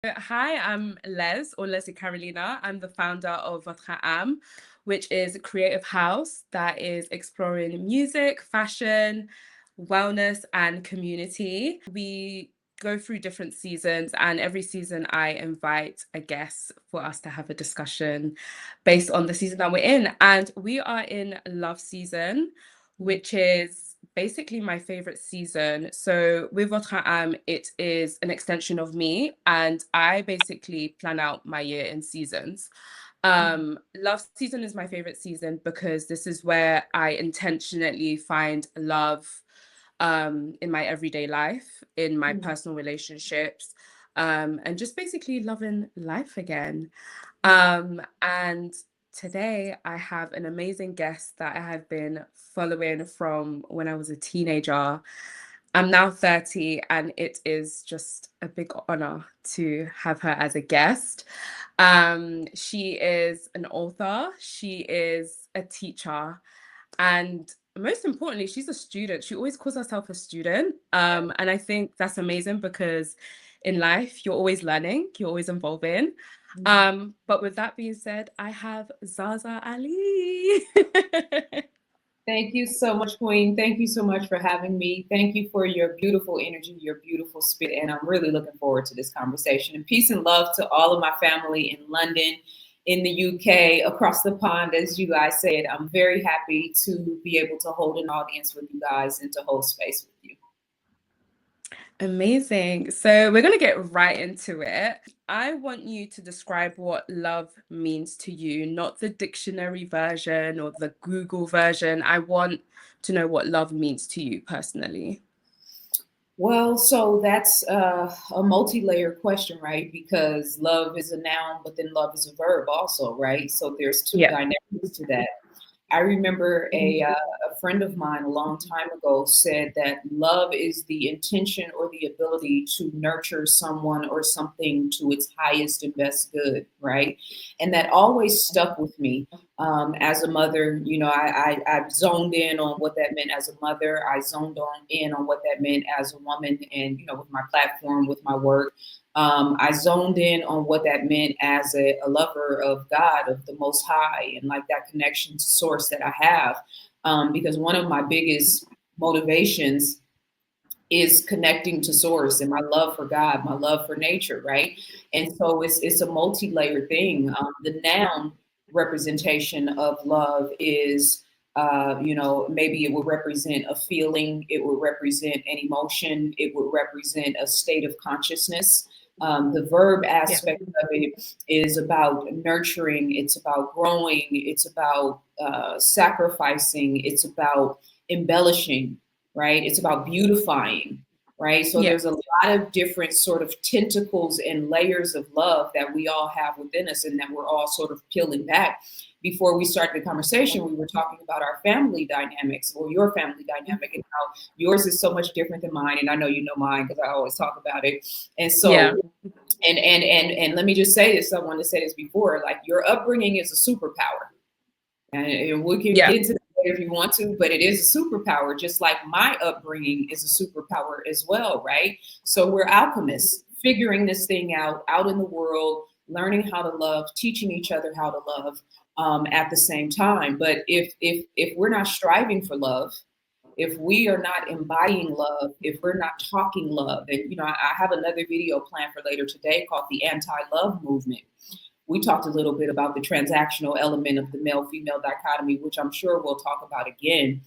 Hi, I'm Les or Leslie Carolina. I'm the founder of Rethinking, which is a creative house that is exploring music, fashion, wellness, and community. We go through different seasons, and every season I invite a guest for us to have a discussion based on the season that we're in. And we are in love season, which is basically my favorite season. So with Votre Âme, it is an extension of me, and I basically plan out my year in seasons. Love season is my favorite season because this is where I intentionally find love in my everyday life, in my personal relationships, and just basically loving life again. And today I have an amazing guest that I have been following from when I was a teenager. I'm now 30, and it is just a big honor to have her as a guest. She is an author, she is a teacher, and most importantly, she's a student. She always calls herself a student. And I think that's amazing because in life, you're always learning, you're always evolving. But with that being said, I have Zaza Ali. Thank you so much, Queen. Thank you so much for having me. Thank you for your beautiful energy, your beautiful spirit, and I'm really looking forward to this conversation. And peace and love to all of my family in London, in the UK, across the pond, as you guys said. I'm very happy to be able to hold an audience with you guys and to hold space with you. Amazing. So we're going to get right into it. I want you to describe what love means to you, not the dictionary version or the Google version. I want to know what love means to you personally. Well, so that's a multi-layered question, right? Because love is a noun, but then love is a verb also, right? So there's two Yeah. dynamics to that. I remember a friend of mine a long time ago said that love is the intention or the ability to nurture someone or something to its highest and best good, right? And that always stuck with me. As a mother, I zoned in on what that meant as a mother. I zoned in on what that meant as a woman, and with my platform, with my work. I zoned in on what that meant as a lover of God, of the Most High, and like that connection to Source that I have. Because one of my biggest motivations is connecting to Source and my love for God, my love for nature, right? And so it's a multi-layered thing. The noun representation of love is maybe it would represent a feeling, it would represent an emotion, it would represent a state of consciousness. The verb Yeah. aspect of it is about nurturing, it's about growing, it's about sacrificing, it's about embellishing, right? It's about beautifying, right? So Yeah. there's a lot of different sort of tentacles and layers of love that we all have within us and that we're all sort of peeling back. Before we started the conversation, we were talking about our family dynamics or your family dynamic and how yours is so much different than mine. And I know you know mine because I always talk about it. And Yeah. so and let me just say this, I wanted to say this before, like your upbringing is a superpower. And we can Yeah. get into that if you want to, but it is a superpower, just like my upbringing is a superpower as well, right? So we're alchemists, figuring this thing out in the world, learning how to love, teaching each other how to love at the same time. But if we're not striving for love, if we are not embodying love, if we're not talking love, and I have another video planned for later today called the Anti-Love Movement. We talked a little bit about the transactional element of the male female dichotomy, which I'm sure we'll talk about again.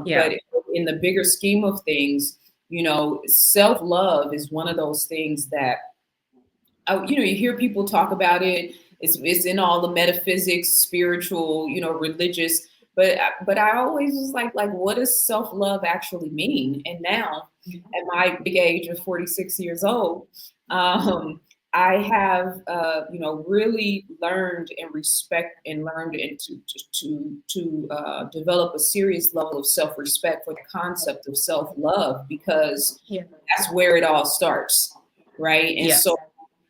Yeah. But in the bigger scheme of things, self love is one of those things that, you hear people talk about it. It's in all the metaphysics, spiritual, religious. But I always was like, what does self love actually mean? And now, at my big age of 46 years old, I have, really learned and respect and learned and to develop a serious level of self respect for the concept of self love because Yeah. that's where it all starts, right? And Yeah. so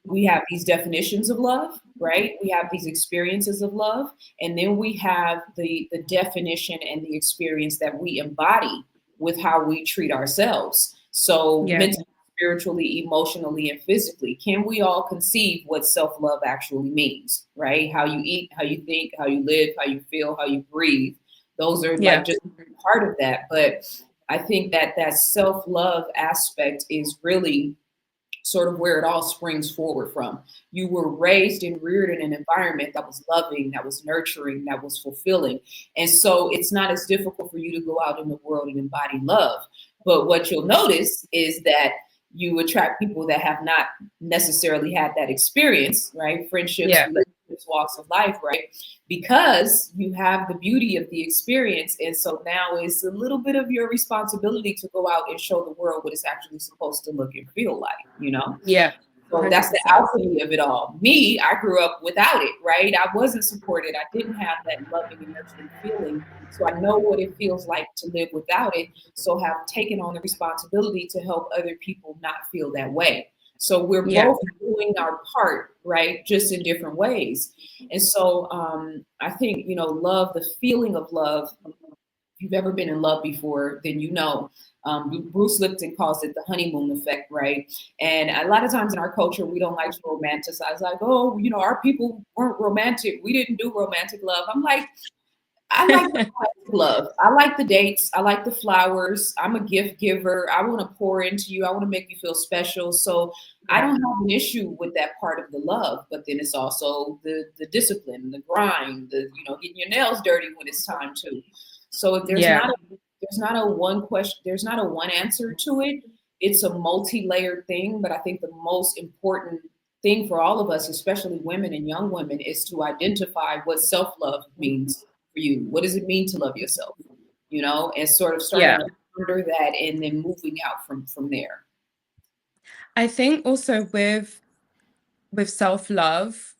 we have these definitions of love, right? We have these experiences of love, and then we have the definition and the experience that we embody with how we treat ourselves. So Yeah. mentally, spiritually, emotionally, and physically. Can we all conceive what self-love actually means, right? How you eat, how you think, how you live, how you feel, how you breathe. Those are like Yeah. just part of that. But I think that that self-love aspect is really sort of where it all springs forward from. You were raised and reared in an environment that was loving, that was nurturing, that was fulfilling. And so it's not as difficult for you to go out in the world and embody love. But what you'll notice is that you attract people that have not necessarily had that experience, right? Friendships, Yeah. relationships, walks of life, right? Because you have the beauty of the experience. And so now it's a little bit of your responsibility to go out and show the world what it's actually supposed to look and feel like, you know? Yeah. So that's the 100%. alchemy of it all. Me, I grew up without it, right? I wasn't supported. I didn't have that loving and nurturing feeling. So I know what it feels like to live without it. So have taken on the responsibility to help other people not feel that way. So we're Yeah. both doing our part, right? Just in different ways. And so I think, you know, love, the feeling of love, if you've ever been in love before, then you know. Bruce Lipton calls it the honeymoon effect, right? And a lot of times in our culture, we don't like to romanticize, like, oh, you know, our people weren't romantic. We didn't do romantic love. I'm like, I like romantic love. I like the dates. I like the flowers. I'm a gift giver. I want to pour into you. I want to make you feel special. So I Yeah. don't have an issue with that part of the love. But then it's also the discipline, the grind, the getting your nails dirty when it's time to. So if Yeah. there's not a one question, there's not a one answer to it. It's a multi-layered thing. But I think the most important thing for all of us, especially women and young women, is to identify what self-love means for you. What does it mean to love yourself? And sort of starting Yeah. to ponder that and then moving out from there. I think also with self-love,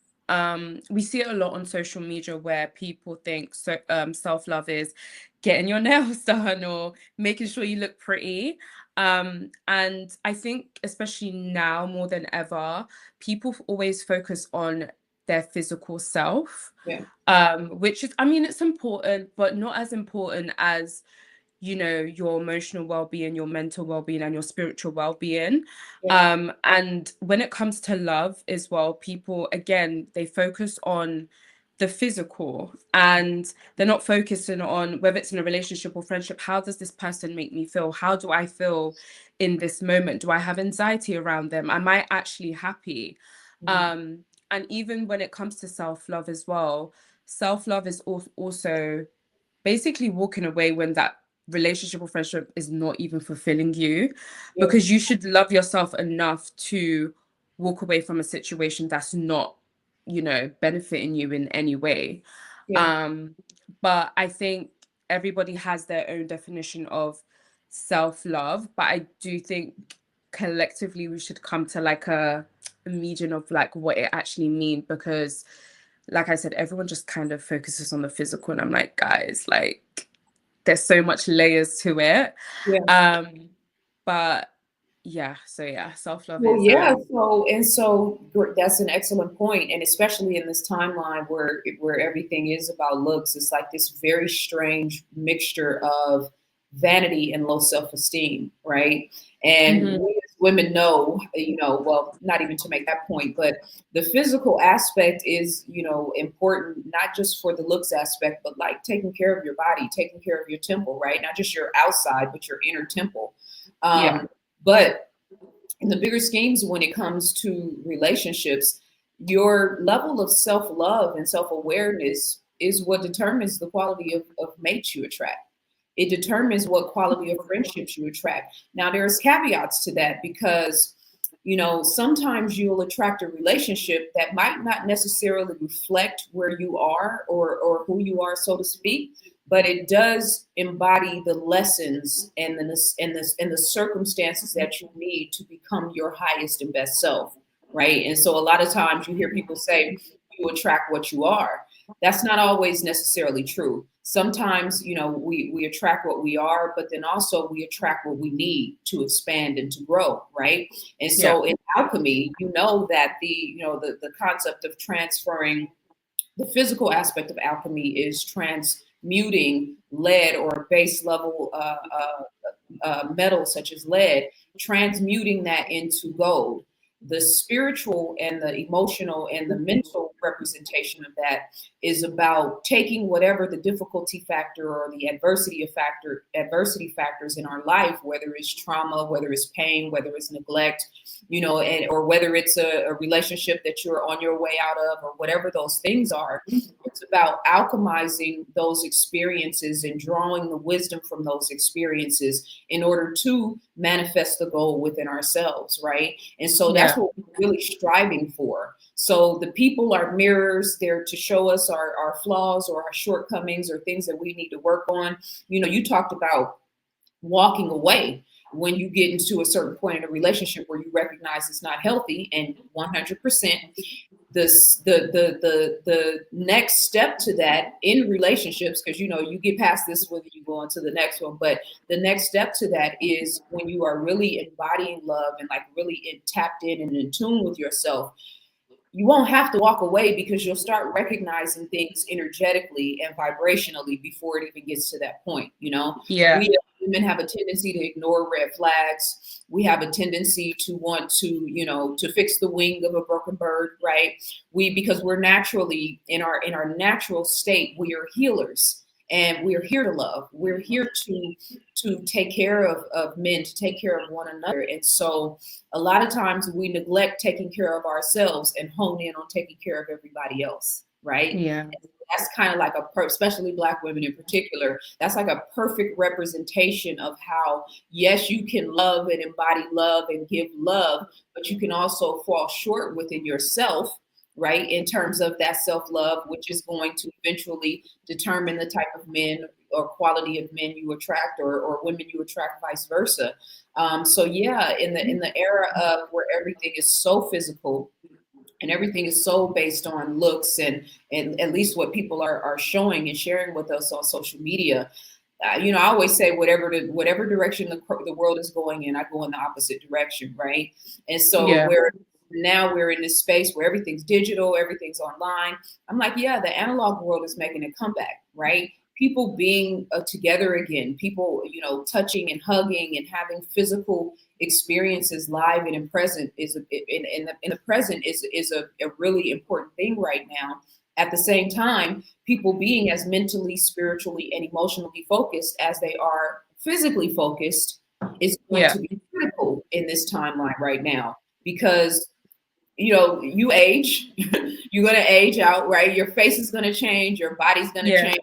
we see it a lot on social media where people think self-love is getting your nails done or making sure you look pretty. And I think especially now more than ever, people always focus on their physical self, Yeah, which is, I mean, it's important, but not as important as your emotional well-being, your mental well-being, and your spiritual well-being. yeah, And when it comes to love as well, people again, they focus on the physical, and they're not focusing on whether it's in a relationship or friendship. How does this person make me feel? How do I feel in this moment? Do I have anxiety around them? Am I actually happy? mhm, And even when it comes to self-love as well, self-love is also basically walking away when that relationship or friendship is not even fulfilling you, yeah, because you should love yourself enough to walk away from a situation that's not benefiting you in any way. yeah, um but I think everybody has their own definition of self-love, but I do think collectively we should come to like a median of like what it actually means, because like I said, everyone just kind of focuses on the physical, and I'm like, guys, like there's so much layers to it. yeah. um but yeah, self-love Well, is yeah. That's an excellent point, and especially in this timeline where everything is about looks, it's like this very strange mixture of vanity and low self-esteem, right? And Mhm. we as women know, well, not even to make that point, but the physical aspect is, important not just for the looks aspect, but like taking care of your body, taking care of your temple, right? Not just your outside, but your inner temple. Yeah. But in the bigger schemes, when it comes to relationships, your level of self-love and self-awareness is what determines the quality of mates you attract. It determines what quality of friendships you attract. Now there's caveats to that, because sometimes you'll attract a relationship that might not necessarily reflect where you are, or who you are, so to speak, but it does embody the lessons and the circumstances that you need to become your highest and best self, right? And so a lot of times you hear people say you attract what you are. That's not always necessarily true. Sometimes, we attract what we are, but then also we attract what we need to expand and to grow, right? And Yeah. so in alchemy, you know that the concept of transferring, the physical aspect of alchemy is transmuting lead or base level metals such as lead, transmuting that into gold. The spiritual and the emotional and the mental representation of that is about taking whatever the difficulty factor or the adversity factors in our life, whether it's trauma, whether it's pain, whether it's neglect, and or whether it's a relationship that you're on your way out of, or whatever those things are. It's about alchemizing those experiences and drawing the wisdom from those experiences in order to manifest the goal within ourselves, right? And so that's Yeah. what we're really striving for. So the people are mirrors. They're to show us our flaws or our shortcomings or things that we need to work on. You talked about walking away when you get into a certain point in a relationship where you recognize it's not healthy, and 100% the next step to that in relationships, because you get past this whether you go on to the next one, but the next step to that is when you are really embodying love and like really tapped in and in tune with yourself. You won't have to walk away because you'll start recognizing things energetically and vibrationally before it even gets to that point. We Yeah. as women have a tendency to ignore red flags. We have a tendency to want to fix the wing of a broken bird, right? Because we're naturally in our natural state, we are healers. And we're here to love. We're here to take care of men, to take care of one another. And so a lot of times we neglect taking care of ourselves and hone in on taking care of everybody else, right? Yeah. And that's kind of like especially Black women in particular, that's like a perfect representation of how, yes, you can love and embody love and give love, but you can also fall short within yourself, right? In terms of that self-love, which is going to eventually determine the type of men or quality of men you attract, or women you attract, vice versa. So yeah, in the era of where everything is so physical and everything is so based on looks, and at least what people are showing and sharing with us on social media. I always say whatever direction the world is going in, I go in the opposite direction, right? And so Yeah. we're in this space where everything's digital, everything's online. I'm like, yeah, the analog world is making a comeback, right? People being together again, people, touching and hugging and having physical experiences live and in present in the present is a really important thing right now. At the same time, people being as mentally, spiritually, and emotionally focused as they are physically focused is going Yeah. to be critical in this timeline right now, because you age, you're going to age out, right? Your face is going to change, your body's going to Yeah. change.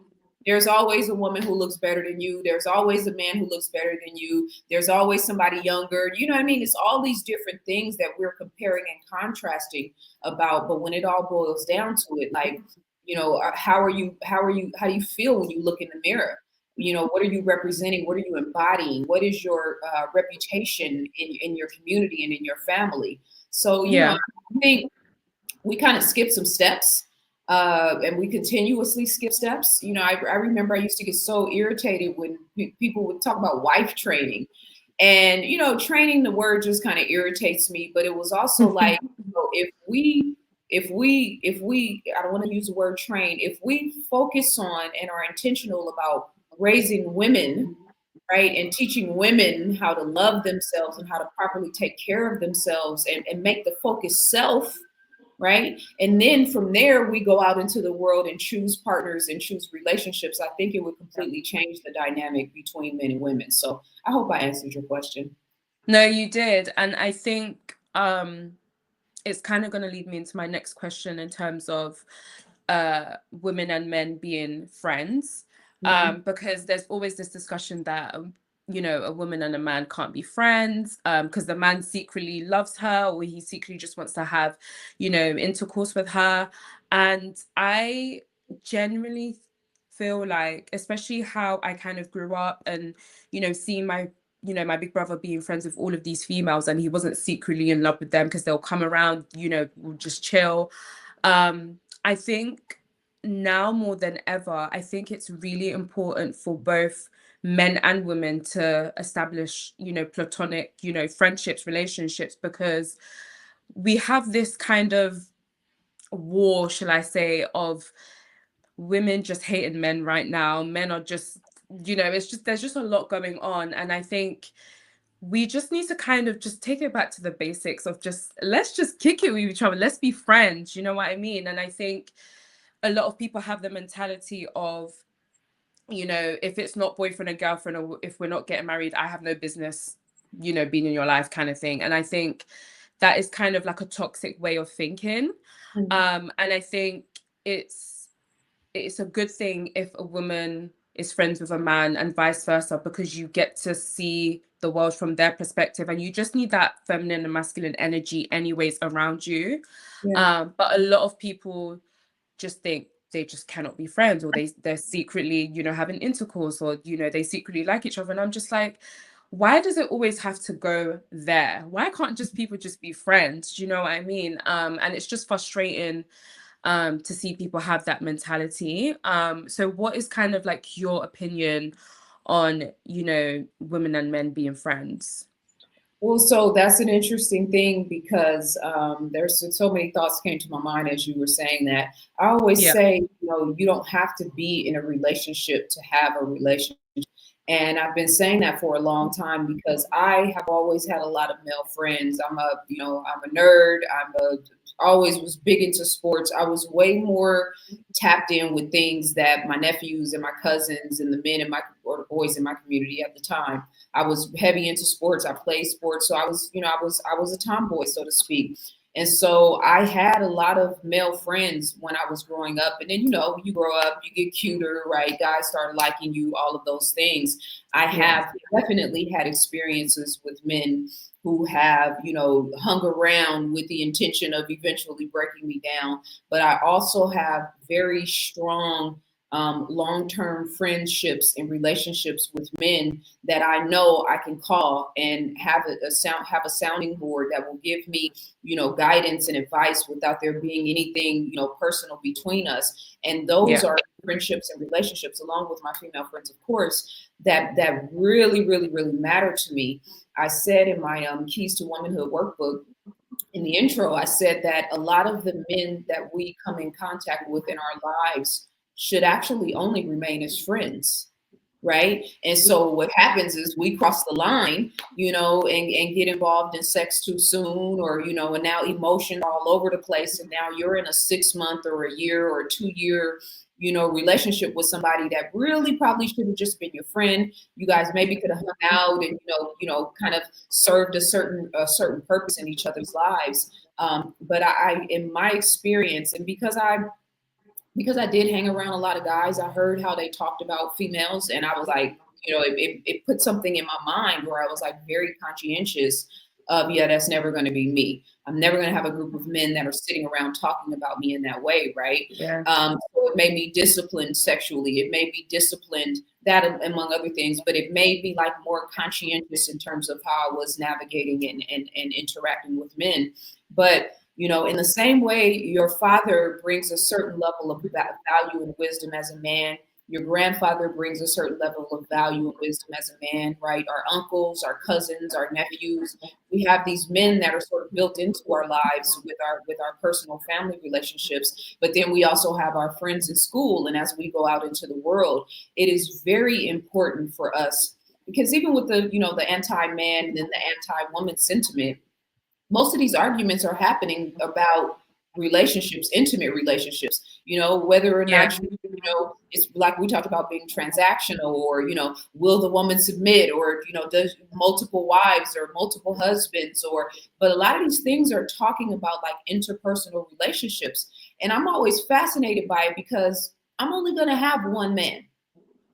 There's always a woman who looks better than you. There's always a man who looks better than you. There's always somebody younger. You know what I mean? It's all these different things that we're comparing and contrasting about. But when it all boils down to it, like, how do you feel when you look in the mirror? What are you representing? What are you embodying? What is your reputation in your community and in your family? So, I Yeah. think we kind of skip some steps, and we continuously skip steps. I remember I used to get so irritated when people would talk about wife training. And, training, the word just kind of irritates me. But it was also like, if we, I don't want to use the word train, if we focus on and are intentional about raising women, right, and teaching women how to love themselves and how to properly take care of themselves, and make the focus self, right? And then from there, we go out into the world and choose partners and choose relationships. I think it would completely change the dynamic between men and women. So I hope I answered your question. No, you did. And I think it's kind of going to lead me into my next question in terms of women and men being friends, Mhm. because there's always this discussion that a woman and a man can't be friends, because the man secretly loves her, or he secretly just wants to have intercourse with her. And I genuinely feel like, especially how I kind of grew up, and seeing my big brother being friends with all of these females, and he wasn't secretly in love with them because they'll come around, we'll just chill. I think now more than ever, I think it's really important for both men and women to establish, platonic, friendships, relationships, because we have this kind of war, shall I say, of women just hating men right now. Men are just it's just there's just a lot going on. And I think we just need to kind of just take it back to the basics of just let's just kick it with each other. Let's be friends. You know what I mean? And I think a lot of people have the mentality of, if it's not boyfriend and girlfriend, or if we're not getting married, I have no business, being in your life kind of thing. And I think that is kind of like a toxic way of thinking. Mhm. And I think it's a good thing if a woman is friends with a man and vice versa, because you get to see the world from their perspective, and you just need that feminine and masculine energy anyways around you. Yeah. But a lot of people just think they just cannot be friends, or they're secretly, having intercourse, or they secretly like each other. And I'm just like, why does it always have to go there? Why can't just people just be friends? Do you know what I mean? And it's just frustrating to see people have that mentality. So what is kind of like your opinion on, women and men being friends? Well, so that's an interesting thing because there's so many thoughts came to my mind as you were saying that. I always Yeah. say, you don't have to be in a relationship to have a relationship. And I've been saying that for a long time because I have always had a lot of male friends. I'm a nerd. Always was big into sports. I was way more tapped in with things that my nephews and my cousins and the men in my or the boys in my community at the time. I was heavy into sports. I played sports, so I was a tomboy, so to speak. And so I had a lot of male friends when I was growing up. And then, you grow up, you get cuter, right? Guys start liking you, all of those things. I Yeah. have definitely had experiences with men who have, hung around with the intention of eventually breaking me down. But I also have very strong long-term friendships and relationships with men that I know I can call and have a sounding board that will give me, guidance and advice without there being anything, personal between us. And those Yeah. are friendships and relationships, along with my female friends, of course, that really, really, really matter to me. I said in my Keys to Womanhood workbook, in the intro, I said that a lot of the men that we come in contact with in our lives should actually only remain as friends, right? And so what happens is we cross the line, and get involved in sex too soon, or and now emotions are all over the place, and now you're in a 6 month or a year or 2 year relationship with somebody that really probably should have just been your friend. You guys maybe could have hung out and kind of served a certain purpose in each other's lives. But in my experience, and because I did hang around a lot of guys, I heard how they talked about females, and I was like, it put something in my mind where I was like very conscientious of, yeah, that's never going to be me. I'm never going to have a group of men that are sitting around talking about me in that way, right? Yeah. So it made me disciplined sexually. It made me disciplined, that among other things, but it made me like more conscientious in terms of how I was navigating and interacting with men. But in the same way, your father brings a certain level of value and wisdom as a man. Your grandfather brings a certain level of value and wisdom as a man, right? Our uncles, our cousins, our nephews. We have these men that are sort of built into our lives with our personal family relationships. But then we also have our friends in school, and as we go out into the world, it is very important for us because even with the anti-man and then the anti-woman sentiment, most of these arguments are happening about relationships, intimate relationships, whether or Yeah. not it's like we talked about being transactional, or, will the woman submit, or, does multiple wives or multiple husbands, but a lot of these things are talking about like interpersonal relationships. And I'm always fascinated by it because I'm only going to have one man.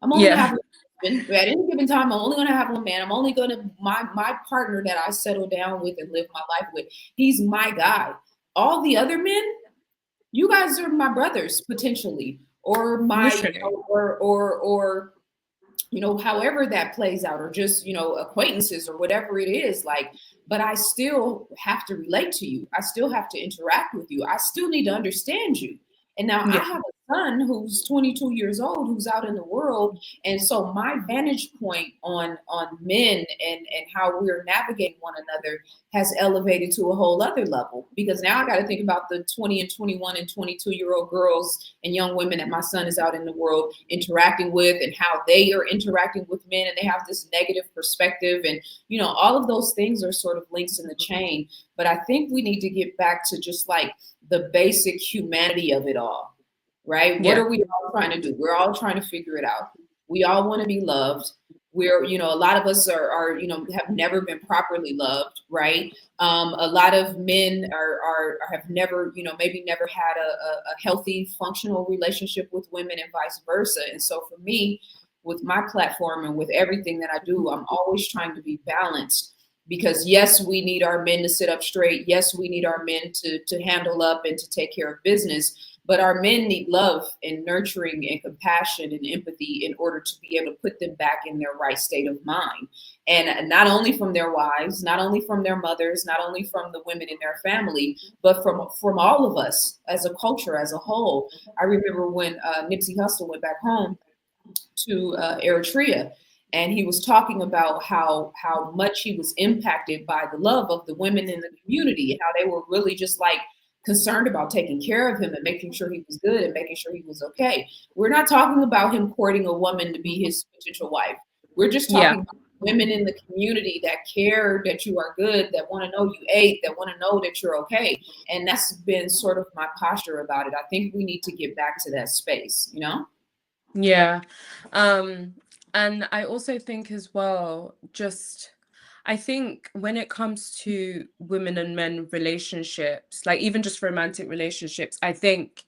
I'm only gonna have Yeah. one husband. At any given time, I'm only gonna have one man. I'm only gonna my partner that I settle down with and live my life with. He's my guy. All the other men, you guys are my brothers potentially, or my Literally. or however that plays out, or just acquaintances or whatever it is. Like, but I still have to relate to you. I still have to interact with you. I still need to understand you. And now I Yeah. have a son who's 22 years old, who's out in the world. And so my vantage point on men and how we're navigating one another has elevated to a whole other level, because now I got to think about the 20 and 21 and 22-year-old girls and young women that my son is out in the world interacting with, and how they are interacting with men, and they have this negative perspective. And all of those things are sort of links in the chain. But I think we need to get back to just like the basic humanity of it all, right? What Yeah. are we all trying to do? We're all trying to figure it out. We all want to be loved. A lot of us are have never been properly loved, right? A lot of men have never, maybe never had a healthy, functional relationship with women, and vice versa. And so for me, with my platform and with everything that I do, I'm always trying to be balanced, because yes, we need our men to sit up straight. Yes, we need our men to handle up and to take care of business. But our men need love and nurturing and compassion and empathy in order to be able to put them back in their right state of mind. And not only from their wives, not only from their mothers, not only from the women in their family, but from all of us as a culture, as a whole. I remember when Nipsey Hussle went back home to Eritrea, and he was talking about how much he was impacted by the love of the women in the community, and how they were really just like concerned about taking care of him and making sure he was good and making sure he was okay. We're not talking about him courting a woman to be his potential wife. We're just Yeah. talking about women in the community that care that you are good, that want to know you ate, that want to know that you're okay. And that's been sort of my posture about it. I think we need to get back to that space. Yeah. Um, and I also think as well, just I think when it comes to women and men relationships, like even just romantic relationships, I think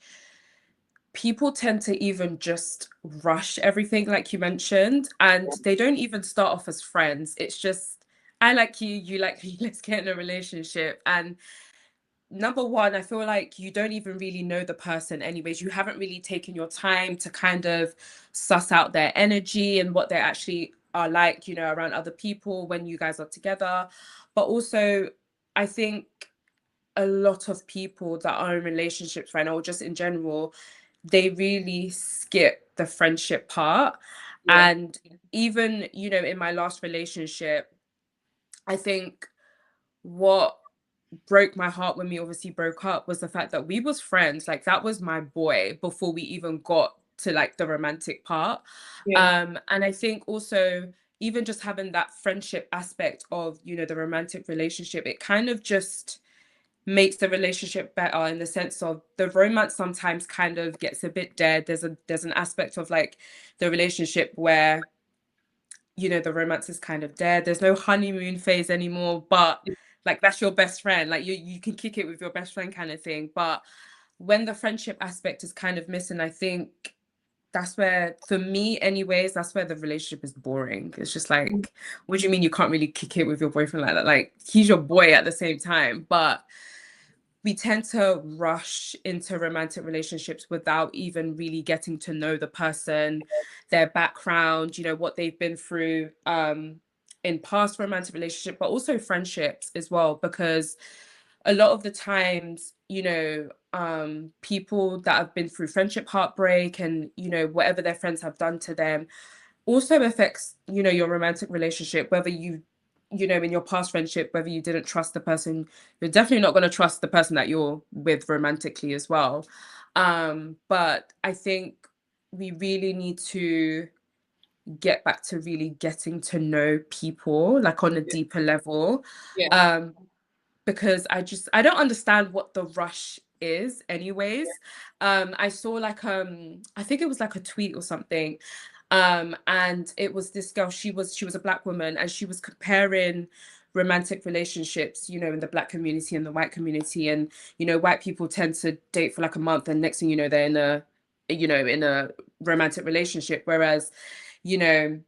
people tend to even just rush everything, like you mentioned, and they don't even start off as friends. It's just, I like you like me, let's get in a relationship. And number one, I feel like you don't even really know the person anyways. You haven't really taken your time to kind of suss out their energy and what they actually are like, around other people when you guys are together. But also, I think a lot of people that are in relationships right now, or just in general, they really skip the friendship part. Yeah. And even, in my last relationship, I think what broke my heart when we obviously broke up was the fact that we was friends. Like that was my boy before we even got to like the romantic part. Yeah. And I think also even just having that friendship aspect of, the romantic relationship, it kind of just makes the relationship better in the sense of the romance sometimes kind of gets a bit dead. There's an aspect of like the relationship where the romance is kind of dead. There's no honeymoon phase anymore, but like that's your best friend. Like you can kick it with your best friend kind of thing. But when the friendship aspect is kind of missing, I think that's where, for me anyways, that's where the relationship is boring. It's just like, what do you mean you can't really kick it with your boyfriend like that? Like he's your boy at the same time. But we tend to rush into romantic relationships without even really getting to know the person, their background, what they've been through in past romantic relationship, but also friendships as well, because a lot of the times, people that have been through friendship heartbreak and, whatever their friends have done to them also affects, your romantic relationship, whether in your past friendship, whether you didn't trust the person, you're definitely not going to trust the person that you're with romantically as well. But I think we really need to get back to really getting to know people like on a deeper level. Yeah. Um, because I don't understand what the rush is anyways. I saw like I think it was like a tweet or something. And it was this girl, she was a black woman, and she was comparing romantic relationships, in the black community and the white community. And, white people tend to date for like a month, and next thing you know, they're in a romantic relationship. Whereas, you know,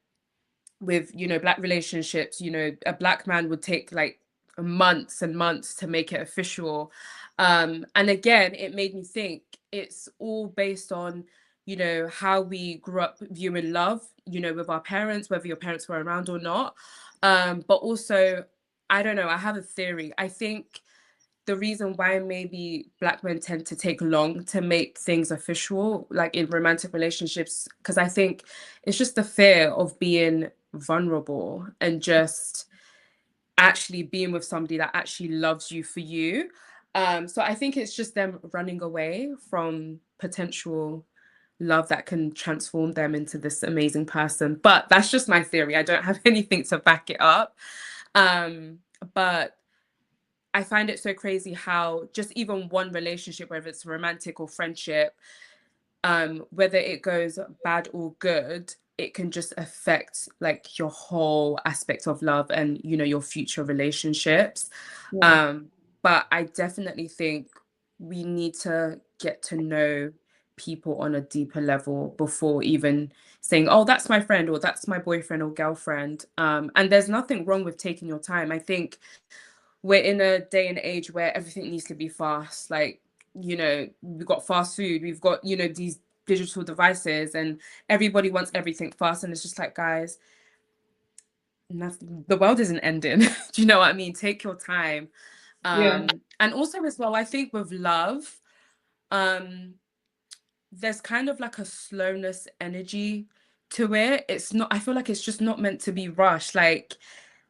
with black relationships, a black man would take like months and months to make it official. And again, it made me think it's all based on how we grew up viewing love, with our parents, whether your parents were around or not. But also, I don't know, I have a theory. I think the reason why maybe Black men tend to take long to make things official, like in romantic relationships, because I think it's just the fear of being vulnerable and just actually being with somebody that actually loves you for you. So I think it's just them running away from potential love that can transform them into this amazing person. But that's just my theory. I don't have anything to back it up. But I find it so crazy how just even one relationship, whether it's romantic or friendship, whether it goes bad or good, it can just affect like your whole aspect of love and your future relationships. Yeah. um but I definitely think we need to get to know people on a deeper level before even saying, oh, that's my friend or that's my boyfriend or girlfriend. And there's nothing wrong with taking your time. I think we're in a day and age where everything needs to be fast. Like, we've got fast food, we've got, these digital devices, and everybody wants everything fast. And it's just like, guys, nothing, the world isn't ending. Do you know what I mean? Take your time. Yeah. And also as well, I think with love, um, there's kind of like a slowness energy to it. It's not, I feel like it's just not meant to be rushed. Like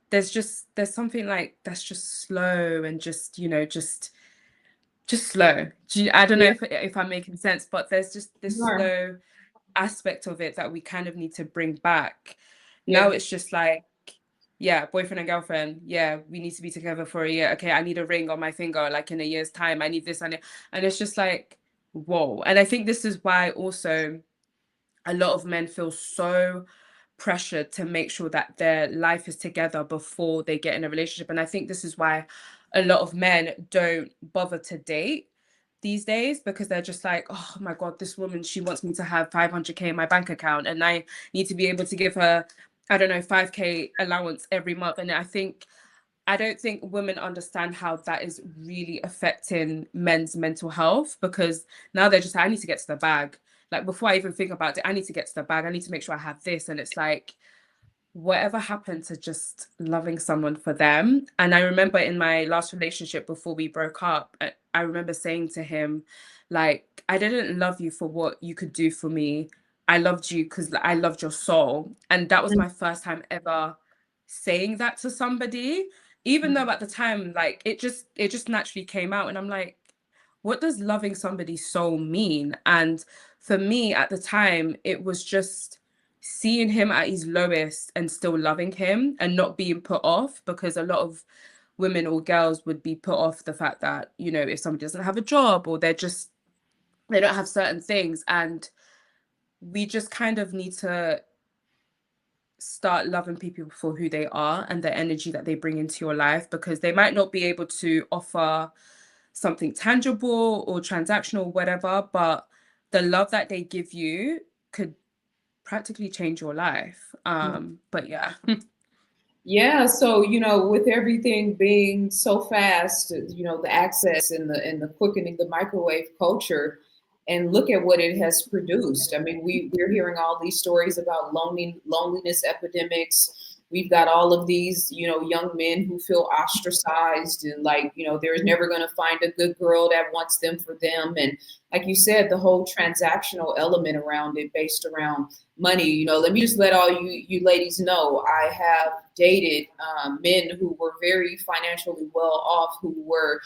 there's something like that's just slow and just slow. I don't know Yeah. if I'm making sense, but there's just this You are. slow aspect of it that we kind of need to bring back. Now Yeah. it's just like, yeah, boyfriend and girlfriend. Yeah, we need to be together for a year. Okay, I need a ring on my finger, like in a year's time. I need this and it's just like, whoa. And I think this is why also a lot of men feel so pressured to make sure that their life is together before they get in a relationship. And I think this is why a lot of men don't bother to date these days, because they're just like, oh my God, this woman, she wants me to have 500K in my bank account and I need to be able to give her, I don't know, 5K allowance every month. And I don't think women understand how that is really affecting men's mental health, because now they're just like, I need to get to the bag. Like before I even think about it, I need to get to the bag. I need to make sure I have this. And it's like, whatever happened to just loving someone for them? And I remember in my last relationship before we broke up, I remember saying to him, like, I didn't love you for what you could do for me. I loved you because I loved your soul. And that was my first time ever saying that to somebody, even though at the time, like, it just naturally came out. And I'm like, what does loving somebody's soul mean? And for me at the time, it was just seeing him at his lowest and still loving him and not being put off, because a lot of women or girls would be put off the fact that, if somebody doesn't have a job or they don't have certain things. And we just kind of need to start loving people for who they are and the energy that they bring into your life, because they might not be able to offer something tangible or transactional, whatever, but the love that they give you could practically change your life. But yeah. Yeah, so with everything being so fast, the access and the quickening, the microwave culture, and look at what it has produced. I mean, we're hearing all these stories about loneliness epidemics. We've got all of these, young men who feel ostracized and like, they're never going to find a good girl that wants them for them. And like you said, the whole transactional element around it, based around money. Let me just let all you ladies know, I have dated men who were very financially well off, who were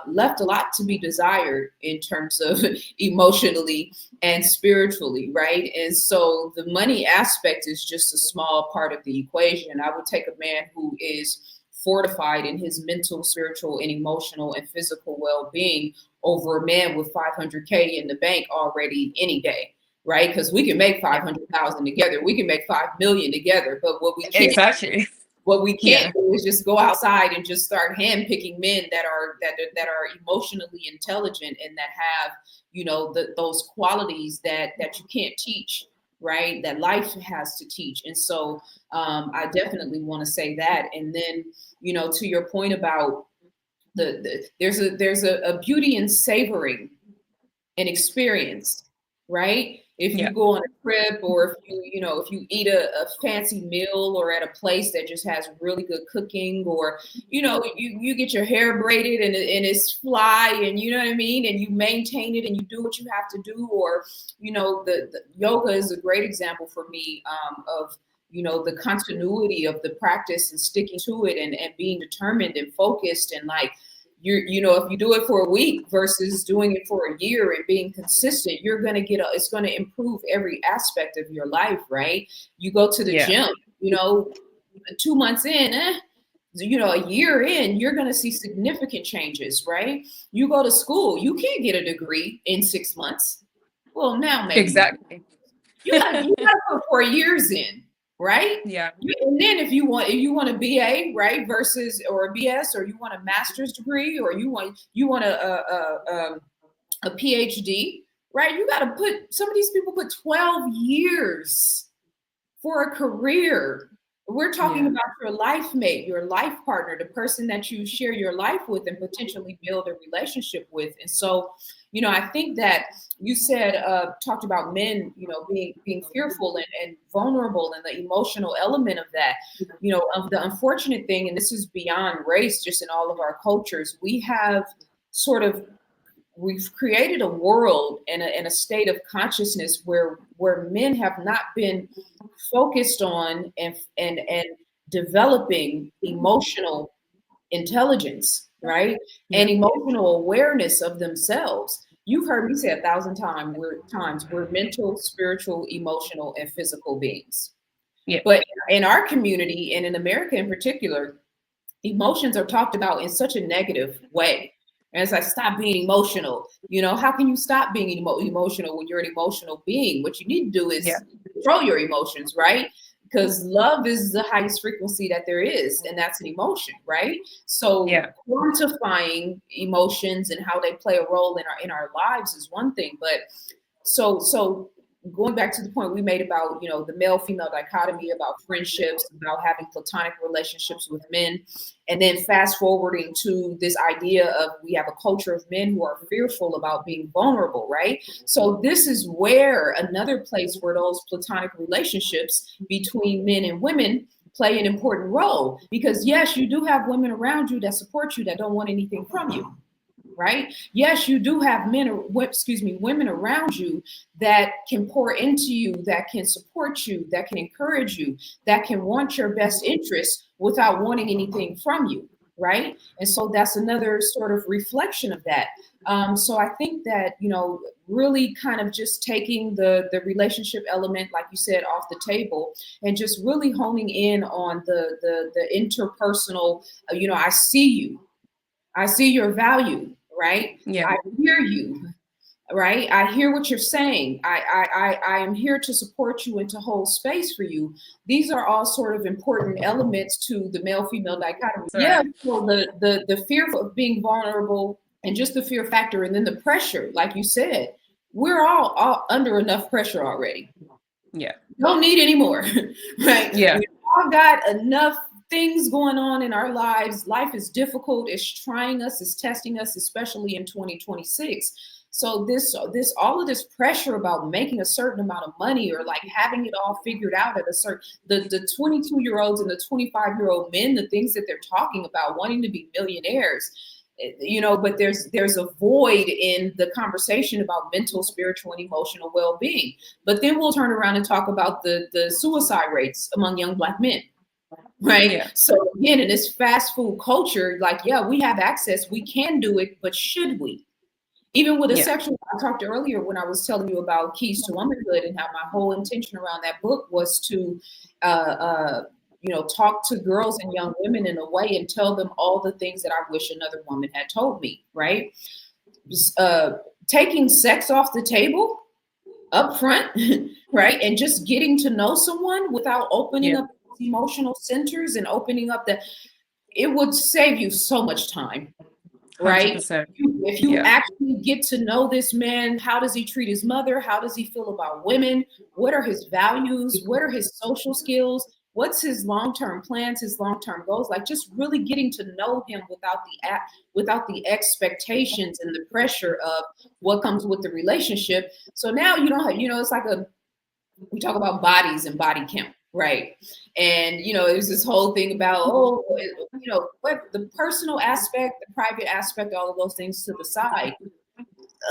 left a lot to be desired in terms of emotionally and spiritually, right? And so the money aspect is just a small part of the equation. I would take a man who is fortified in his mental, spiritual, and emotional and physical well-being over a man with 500K in the bank already any day, right? Because we can make Yeah, 500,000 together, we can make 5 million together, but exactly. what we can't Yeah, do is just go outside and just start handpicking men that are emotionally intelligent and that have those qualities that you can't teach, right? That life has to teach. And so I definitely want to say that. And then to your point about there's a beauty in savoring an experience, right? if you Yeah. go on a trip, or if if you eat a fancy meal, or at a place that just has really good cooking, or you get your hair braided and it's fly, and you know what I mean, and you maintain it and you do what you have to do, or the yoga is a great example for me, of the continuity of the practice and sticking to it, and being determined and focused, and like if you do it for a week versus doing it for a year and being consistent, you're going to it's going to improve every aspect of your life, right? You go to the Yeah. gym, 2 months in, a year in, you're going to see significant changes, right? You go to school, you can't get a degree in 6 months. Well, now maybe Exactly. you gotta put 4 years in, right? Yeah. And then if you want a BA, right, versus, or a BS, or you want a master's degree, or you want a PhD, right? You got to put, some of these people put 12 years for a career. We're talking Yeah. about your life mate, your life partner, the person that you share your life with and potentially build a relationship with. And so, I think that you said, talked about men, being fearful and vulnerable, and the emotional element of that. The unfortunate thing, and this is beyond race, just in all of our cultures, sort of we've created a world and a state of consciousness where men have not been focused on and developing emotional intelligence, right? Yeah. And emotional awareness of themselves. You've heard me say 1,000 times we're mental, spiritual, emotional, and physical beings. Yeah. But in our community, and in America in particular, emotions are talked about in such a negative way. And it's like, stop being emotional. How can you stop being emotional when you're an emotional being? What you need to do Yeah. is control your emotions, right? Because love is the highest frequency that there is, and that's an emotion, right? So Yeah. quantifying emotions and how they play a role in our lives is one thing, but so going back to the point we made about the male female dichotomy, about friendships, about having platonic relationships with men, and then fast forwarding to this idea of, we have a culture of men who are fearful about being vulnerable, right? So this is where another place where those platonic relationships between men and women play an important role, because yes, you do have women around you that support you, that don't want anything from you, right? Yes, you do have women around you that can pour into you, that can support you, that can encourage you, that can want your best interest without wanting anything from you, right? And so that's another sort of reflection of that. So I think that, really kind of just taking the relationship element, like you said, off the table, and just really honing in on the interpersonal. I see your value, right? Yeah. I hear you, right? I hear what you're saying. I am here to support you and to hold space for you. These are all sort of important elements to the male female dichotomy. That's Yeah, right. so the fear of being vulnerable, and just the fear factor, and then the pressure, like you said, we're all under enough pressure already. Yeah. Don't need any more, right? Yeah. We all got enough things going on in our lives. Life is difficult. It's trying us. It's testing us, especially in 2026. So all of this pressure about making a certain amount of money, or like having it all figured out at a certain, the 22-year-olds and the 25-year-old men, the things that they're talking about, wanting to be millionaires, but there's a void in the conversation about mental, spiritual, and emotional well-being. But then we'll turn around and talk about the suicide rates among young Black men, right? Yeah. So again, in this fast food culture, like, yeah, we have access, we can do it, but should we? Even with a Yeah. sexual, I talked earlier when I was telling you about Keys to Womanhood, and how my whole intention around that book was to uh, uh, talk to girls and young women in a way, and tell them all the things that I wish another woman had told me, right? uh, Taking sex off the table up front, right? And just getting to know someone without opening Yeah. up emotional centers, and opening up it would save you so much time, right? 100%. If you Yeah. actually get to know this man, how does he treat his mother? How does he feel about women? What are his values? What are his social skills? what's his long-term plans, his long-term goals, like just really getting to know him without the expectations and the pressure of what comes with the relationship. So now you don't have, it's like we talk about bodies and body count, right? And there's this whole thing about, oh, what the personal aspect, the private aspect, all of those things to the side.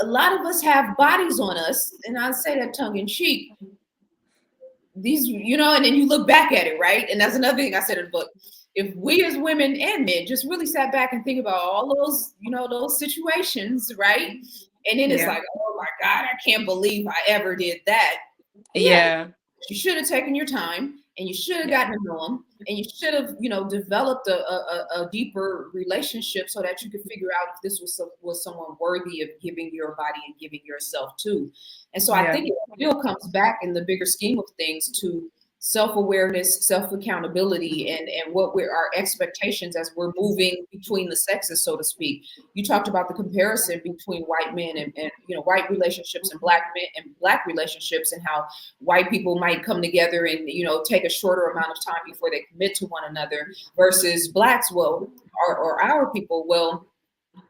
A lot of us have bodies on us, and I say that tongue in cheek. These, and then you look back at it, right? And that's another thing I said in the book. If we as women and men just really sat back and think about all those, those situations, right? And then it's Yeah. like, oh my God, I can't believe I ever did that. Yeah, Yeah. you should have taken your time, and you should have Yeah. gotten to know them, and you should have, developed a deeper relationship so that you could figure out if this was someone worthy of giving your body and giving yourself to. And so I Yeah. think it still comes back in the bigger scheme of things to self-awareness, self-accountability, and what we're our expectations as we're moving between the sexes, so to speak. You talked about the comparison between white men and white relationships and black men and black relationships, and how white people might come together and take a shorter amount of time before they commit to one another versus blacks, well, or our people. Well,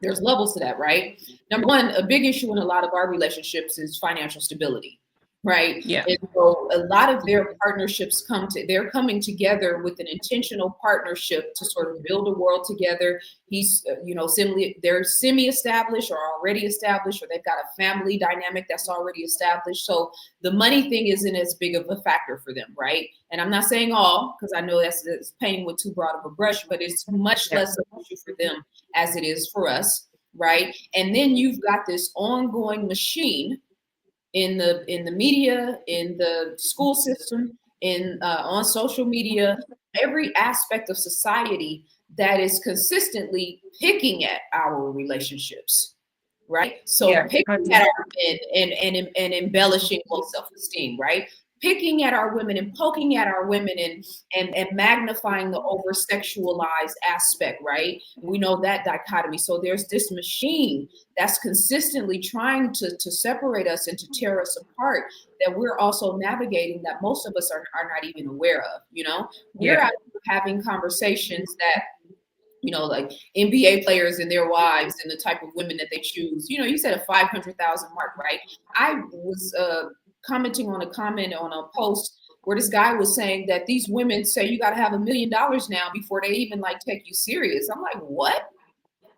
there's levels to that, right? Number one, a big issue in a lot of our relationships is financial stability, right? Yeah. And so a lot of their partnerships they're coming together with an intentional partnership to sort of build a world together. He's, they're semi-established or already established, or they've got a family dynamic that's already established. So the money thing isn't as big of a factor for them, right? And I'm not saying all, because I know that's painting with too broad of a brush, but it's much Yeah. less an issue for them as it is for us, right? And then you've got this ongoing machine in the media, in the school system, in on social media, every aspect of society that is consistently picking at our relationships, right? So Yeah. picking at 100%. our men and embellishing low self-esteem, right? Picking at our women and poking at our women and magnifying the over sexualized aspect, right? We know that dichotomy. So there's this machine that's consistently trying to separate us and to tear us apart, that we're also navigating, that most of us are not even aware of. We're Yeah. out having conversations that like NBA players and their wives and the type of women that they choose. You said a 500,000 mark, right? I was commenting on a comment on a post where this guy was saying that these women say you got to have $1 million now before they even like take you serious. I'm like, what?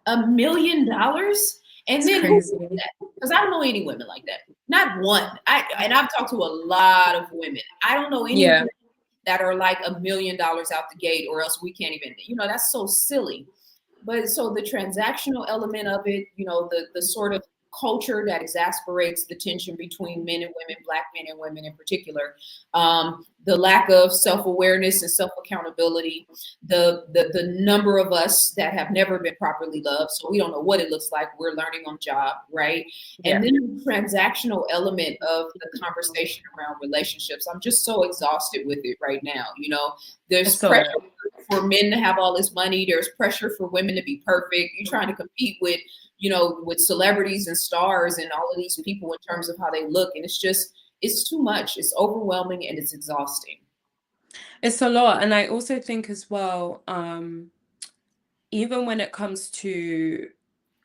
$1 million? And It's then who is crazy. that? Because I don't know any women like that. Not one. And I've talked to a lot of women. I don't know any Yeah. women that are like $1 million out the gate, or else we can't even, that's so silly. But so the transactional element of it, the sort of culture that exasperates the tension between men and women, black men and women in particular, the lack of self-awareness and self-accountability, the number of us that have never been properly loved, so we don't know what it looks like. We're learning on job, right? And Yeah. then the transactional element of the conversation around relationships. I'm just so exhausted with it right now. There's It's a pressure lot. for men to have all this money. There's pressure for women to be perfect. You're trying to compete with celebrities and stars and all of these people in terms of how they look. And it's too much. It's overwhelming and it's exhausting. It's a lot. And I also think as well, even when it comes to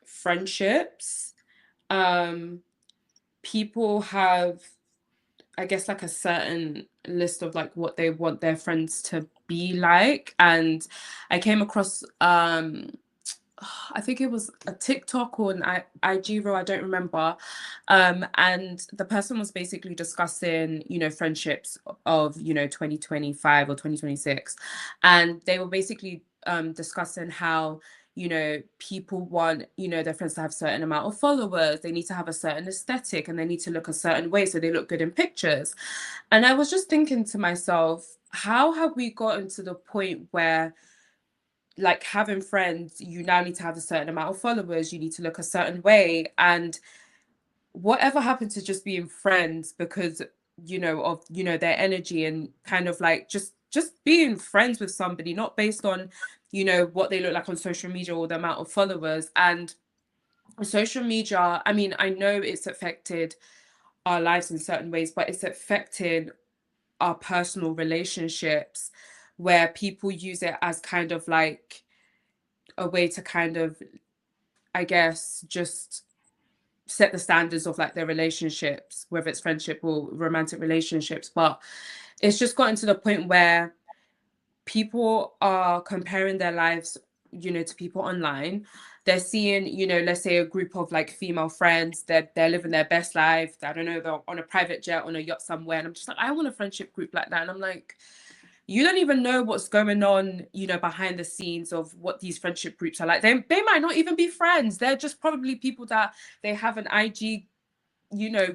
friendships, um, people have, I guess, like a certain list of like what they want their friends to be like. And I came across I think it was a TikTok or an IG reel, I don't remember. And the person was basically discussing, friendships of, 2025 or 2026. And they were basically discussing how, people want, their friends to have a certain amount of followers. They need to have a certain aesthetic and they need to look a certain way so they look good in pictures. And I was just thinking to myself, how have we gotten to the point where like having friends, you now need to have a certain amount of followers, you need to look a certain way, and whatever happened to just being friends because of their energy and kind of like just being friends with somebody, not based on what they look like on social media or the amount of followers. And social media, I mean, I know it's affected our lives in certain ways, but it's affected our personal relationships where people use it as kind of like a way to kind of, I guess, just set the standards of like their relationships, whether it's friendship or romantic relationships. But it's just gotten to the point where people are comparing their lives, to people online. They're seeing, let's say a group of like female friends, they're living their best life. I don't know, they're on a private jet, on a yacht somewhere. And I'm just like, I want a friendship group like that. And I'm like, you don't even know what's going on, behind the scenes of what these friendship groups are like. They might not even be friends. They're just probably people that they have an IG,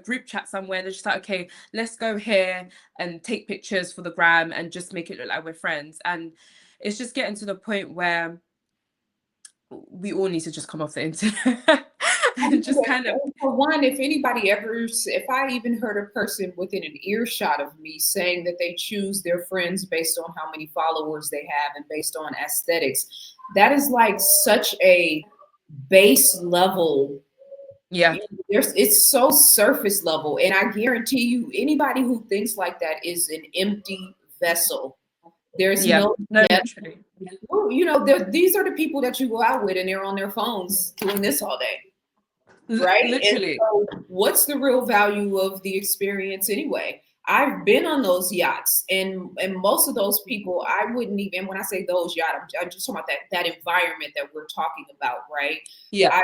group chat somewhere. And they're just like, okay, let's go here and take pictures for the gram and just make it look like we're friends. And it's just getting to the point where we all need to just come off the internet and just kind of, For one, if anybody ever, if I even heard a person within an earshot of me saying that they choose their friends based on how many followers they have and based on aesthetics, that is like such a base level. yeah, It's so surface level, and I guarantee you, anybody who thinks like that is an empty vessel. There's yeah, no no, depth. literally, Well, these are the people that you go out with, and they're on their phones doing this all day, right? And literally, so, what's the real value of the experience anyway? I've been on those yachts, and most of those people, I wouldn't even. When I say those yachts, I'm just talking about that environment that we're talking about, right? yeah,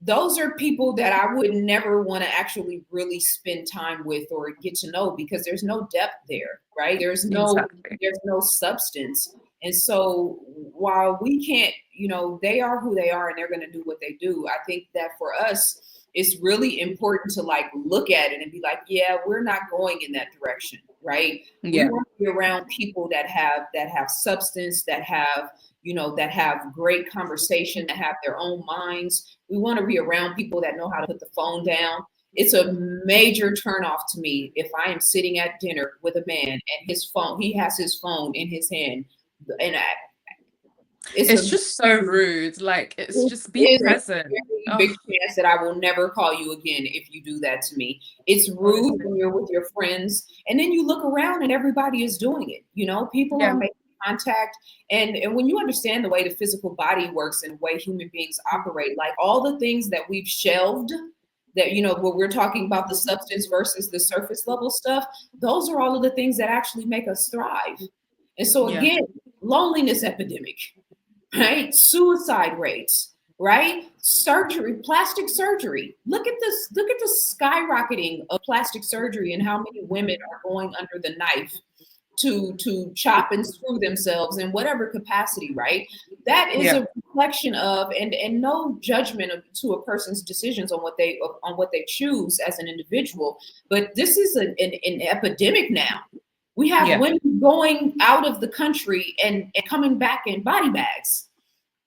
Those are people that I would never want to actually really spend time with or get to know, because there's no depth there, right? exactly, There's no substance. And so while we can't, they are who they are and they're going to do what they do. I think that for us, it's really important to like look at it and be like, yeah, we're not going in that direction, right? We yeah, want to be around people that have substance, that have great conversation, that have their own minds. We want to be around people that know how to put the phone down. It's a major turnoff to me if I am sitting at dinner with a man and he has his phone in his hand, and it's a it's just so rude. Like, it's it just be is a present. very Oh, big chance that I will never call you again if you do that to me. It's rude honestly, when you're with your friends, and then you look around and everybody is doing it. People are yeah, making contact, and when you understand the way the physical body works and the way human beings operate, like all the things that we've shelved, that when we're talking about the substance versus the surface level stuff, those are all of the things that actually make us thrive. And so yeah, again, loneliness epidemic, right? Suicide rates, right? Surgery, plastic surgery. Look at the skyrocketing of plastic surgery and how many women are going under the knife to chop and screw themselves in whatever capacity, right? That is yeah, a reflection of, and no judgment to a person's decisions on what they choose as an individual, but this is an epidemic now. We have yeah, women going out of the country and coming back in body bags,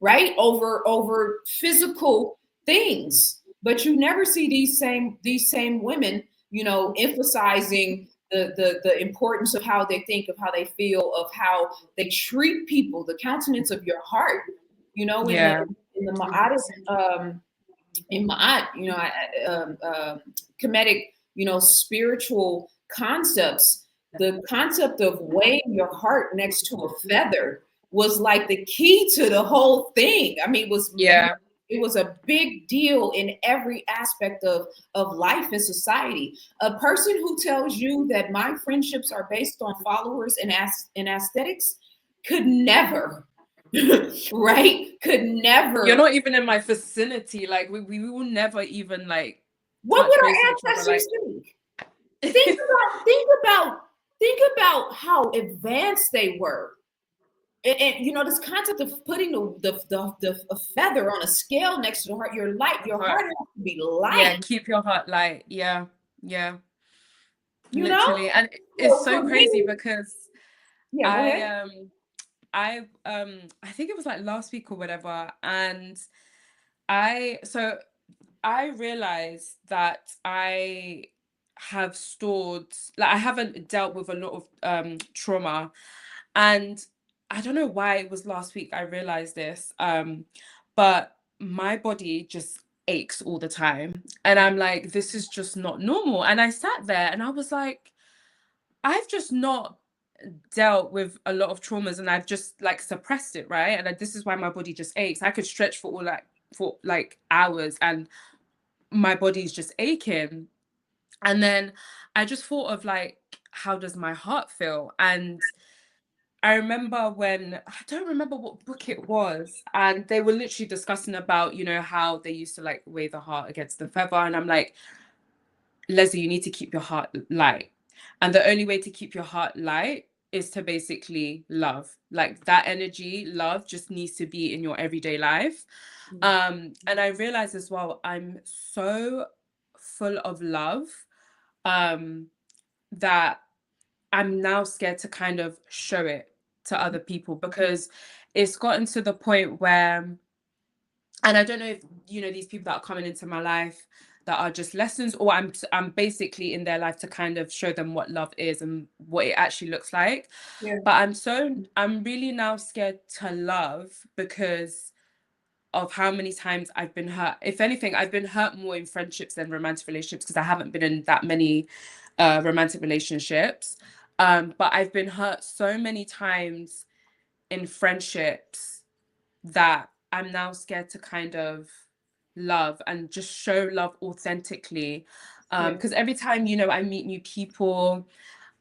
right? Over physical things. But you never see these same women, emphasizing the importance of how they think, of how they feel, of how they treat people, the countenance of your heart, in the yeah, in the Ma'at, in Ma'at, Kemetic, spiritual concepts. The concept of weighing your heart next to a feather was like the key to the whole thing. I mean, yeah, it was a big deal in every aspect of life and society. A person who tells you that my friendships are based on followers and aesthetics could never, right? Could you're never. not even in my vicinity. Like, we will never even like What touch would base with each our other. ancestors Like, think? Think about, think about, think about how advanced they were. And this concept of putting the a feather on a scale next to the heart, your heart has to be yeah, light, keep your heart light. Yeah, yeah, you know? literally. And it's So so for me, crazy because yeah, go I ahead. I think it was like last week or whatever, and I realized that I have stored, like, I haven't dealt with a lot of trauma, and I don't know why it was last week I realized this, but my body just aches all the time, and I'm like, this is just not normal. And I sat there and I was like, I've just not. dealt with a lot of traumas and I've just like suppressed it, right? And this is why my body just aches. I could stretch for like hours and my body's just aching. And then I just thought of like, how does my heart feel? And I remember when, I don't remember what book it was, and they were literally discussing about, you know, how they used to like weigh the heart against the feather. And I'm like, Leslie, you need to keep your heart light. And the only way to keep your heart light is to basically love. Like that energy, love just needs to be in your everyday life. And I realized as well, I'm so full of love um, that I'm now scared to kind of show it to other people because it's gotten to the point where, and I don't know if you know these people that are coming into my life that are just lessons, or I'm basically in their life to kind of show them what love is and what it actually looks like. Yeah. But I'm really now scared to love because of how many times I've been hurt. If anything, I've been hurt more in friendships than romantic relationships because I haven't been in that many romantic relationships. But I've been hurt so many times in friendships that I'm now scared to kind of love and just show love authentically. Yeah. Because every time, you know, I meet new people,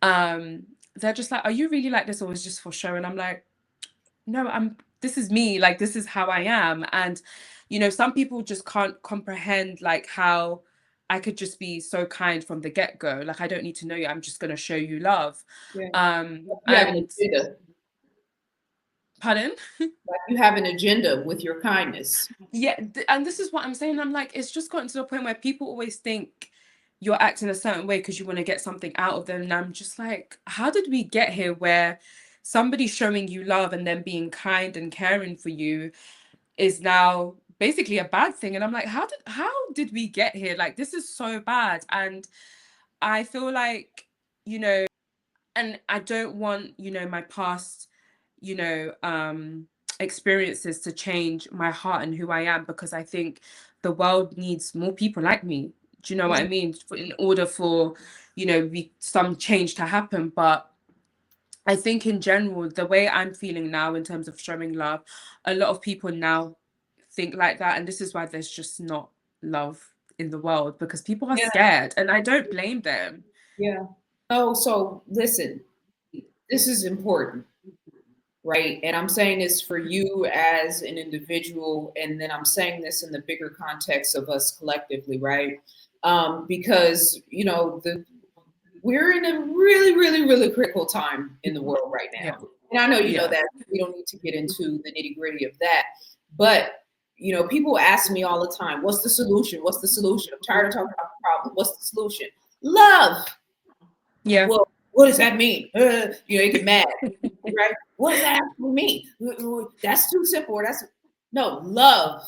um, they're just like, are you really like this or is just for show? And I'm like, no, this is me, like this is how I am. And you know, some people just can't comprehend like how I could just be so kind from the get-go. Like I don't need to know you, I'm just going to show you love. Yeah. You have an And agenda. pardon. Like you have an agenda with your kindness. Yeah, and this is what I'm saying. I'm like, it's just gotten to the point where people always think you're acting a certain way because you want to get something out of them. And I'm just like, how did we get here where somebody showing you love and then being kind and caring for you is now basically a bad thing? And I'm like, how did we get here? Like this is so bad. And I feel like, you know, and I don't want, you know, my past, you know, experiences to change my heart and who I am, because I think the world needs more people like me. Do you know what I mean? In order for, you know, some change to happen. But I think in general, the way I'm feeling now in terms of showing love, a lot of people now think like that. And this is why there's just not love in the world, because people are Yeah. scared. And I don't blame them. Yeah. Oh, so listen, this is important, right? And I'm saying this for you as an individual, and then I'm saying this in the bigger context of us collectively, right? Because you know we're in a really, really, really critical time in the world right Yeah. now, and I know you know Yeah. that. We don't need to get into the nitty gritty of that, but you know, people ask me all the time, "What's the solution? What's the solution?" I'm tired of talking about the problem. What's the solution? Love. Yeah. Well, what does that mean? You know, you get mad, right? What does that actually mean? That's too simple. That's no love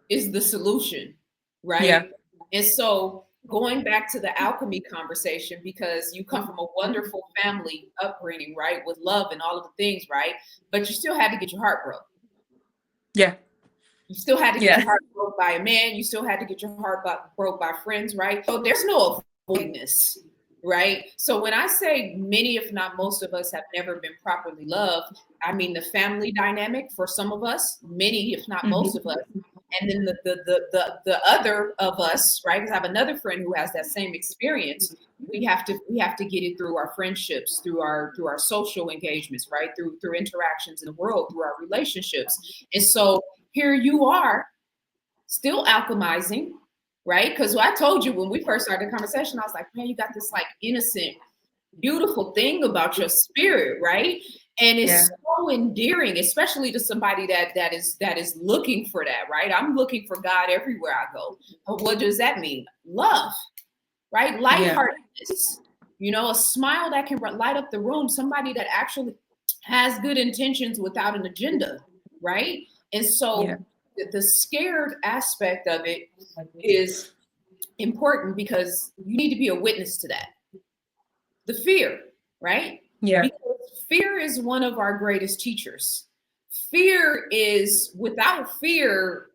is the solution, Yeah. right? And so going back to the alchemy conversation, because you come from a wonderful family upbringing, right, with love and all of the things, right? But you still had to get your heart broke. Yeah. You still had to get your Yeah. heart broke by a man. You still had to get your heart broke by friends, right? So there's no avoiding this, right? So when I say many, if not most of us have never been properly loved, I mean the family dynamic for some of us, many, if not most of Mhm. us, and then the other of us, right? Because I have another friend who has that same experience. We have to get it through our friendships, through our social engagements, right? Through interactions in the world, through our relationships. And so here you are still alchemizing, right? Because I told you when we first started the conversation, I was like, man, you got this like innocent, beautiful thing about your spirit, right? And it's Yeah. so endearing, especially to somebody that is looking for that, right? I'm looking for God everywhere I go. But what does that mean? Love, right? Yeah. Lightheartedness, you know, a smile that can light up the room, somebody that actually has good intentions without an agenda, right? And Yeah. so the scared aspect of it is important because you need to be a witness to that. The fear, right? Yeah. Because fear is one of our greatest teachers. Fear is, without fear,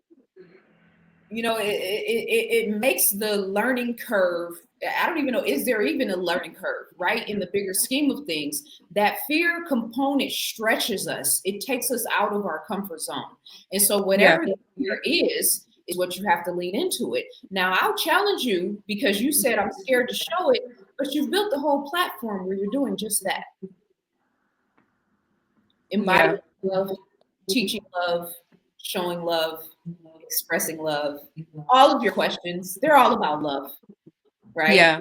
it makes the learning curve. I don't even know, is there even a learning curve, right? In the bigger scheme of things, that fear component stretches us. It takes us out of our comfort zone. And so Yeah. whatever the fear is what you have to lean into it. Now, I'll challenge you because you said I'm scared to show it, but you've built the whole platform where you're doing just that. Embodying Yeah. love, teaching love, showing love, expressing love. All of your questions, they're all about love, right? Yeah.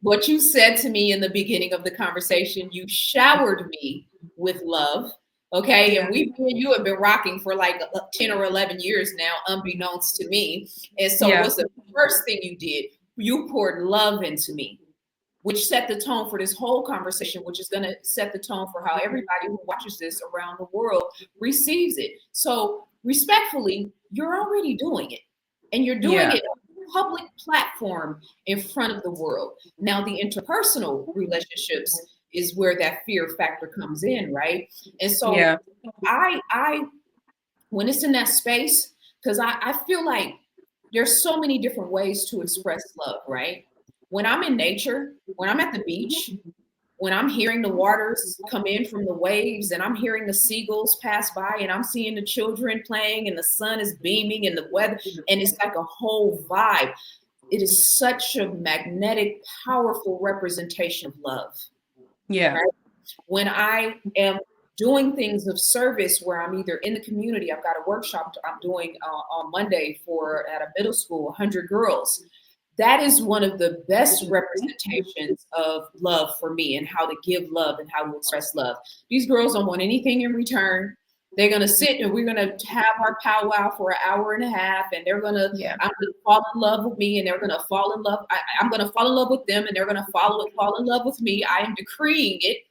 What you said to me in the beginning of the conversation, you showered me with love. Okay. And Yeah. me and you have been rocking for like 10 or 11 years now, unbeknownst to me. And so, Yeah. what's the first thing you did? You poured love into me, which set the tone for this whole conversation, which is going to set the tone for how everybody who watches this around the world receives it. So, respectfully, you're already doing it, and you're doing Yeah. it on a public platform in front of the world. Now, the interpersonal relationships is where that fear factor comes in, right? And so, Yeah. I when it's in that space, because I feel like there's so many different ways to express love, right? When I'm in nature, when I'm at the beach, when I'm hearing the waters come in from the waves and I'm hearing the seagulls pass by and I'm seeing the children playing and the sun is beaming and the weather, and it's like a whole vibe. It is such a magnetic, powerful representation of love, Yeah. right? When I am doing things of service where I'm either in the community, I've got a workshop I'm doing on Monday for at a middle school, 100 girls. That is one of the best representations of love for me and how to give love and how to express love. These girls don't want anything in return. They're gonna sit and we're gonna have our powwow for an hour and a half, and Yeah. I'm gonna fall in love with me, and they're gonna fall in love. I'm gonna fall in love with them, and they're gonna fall in love with me. I am decreeing it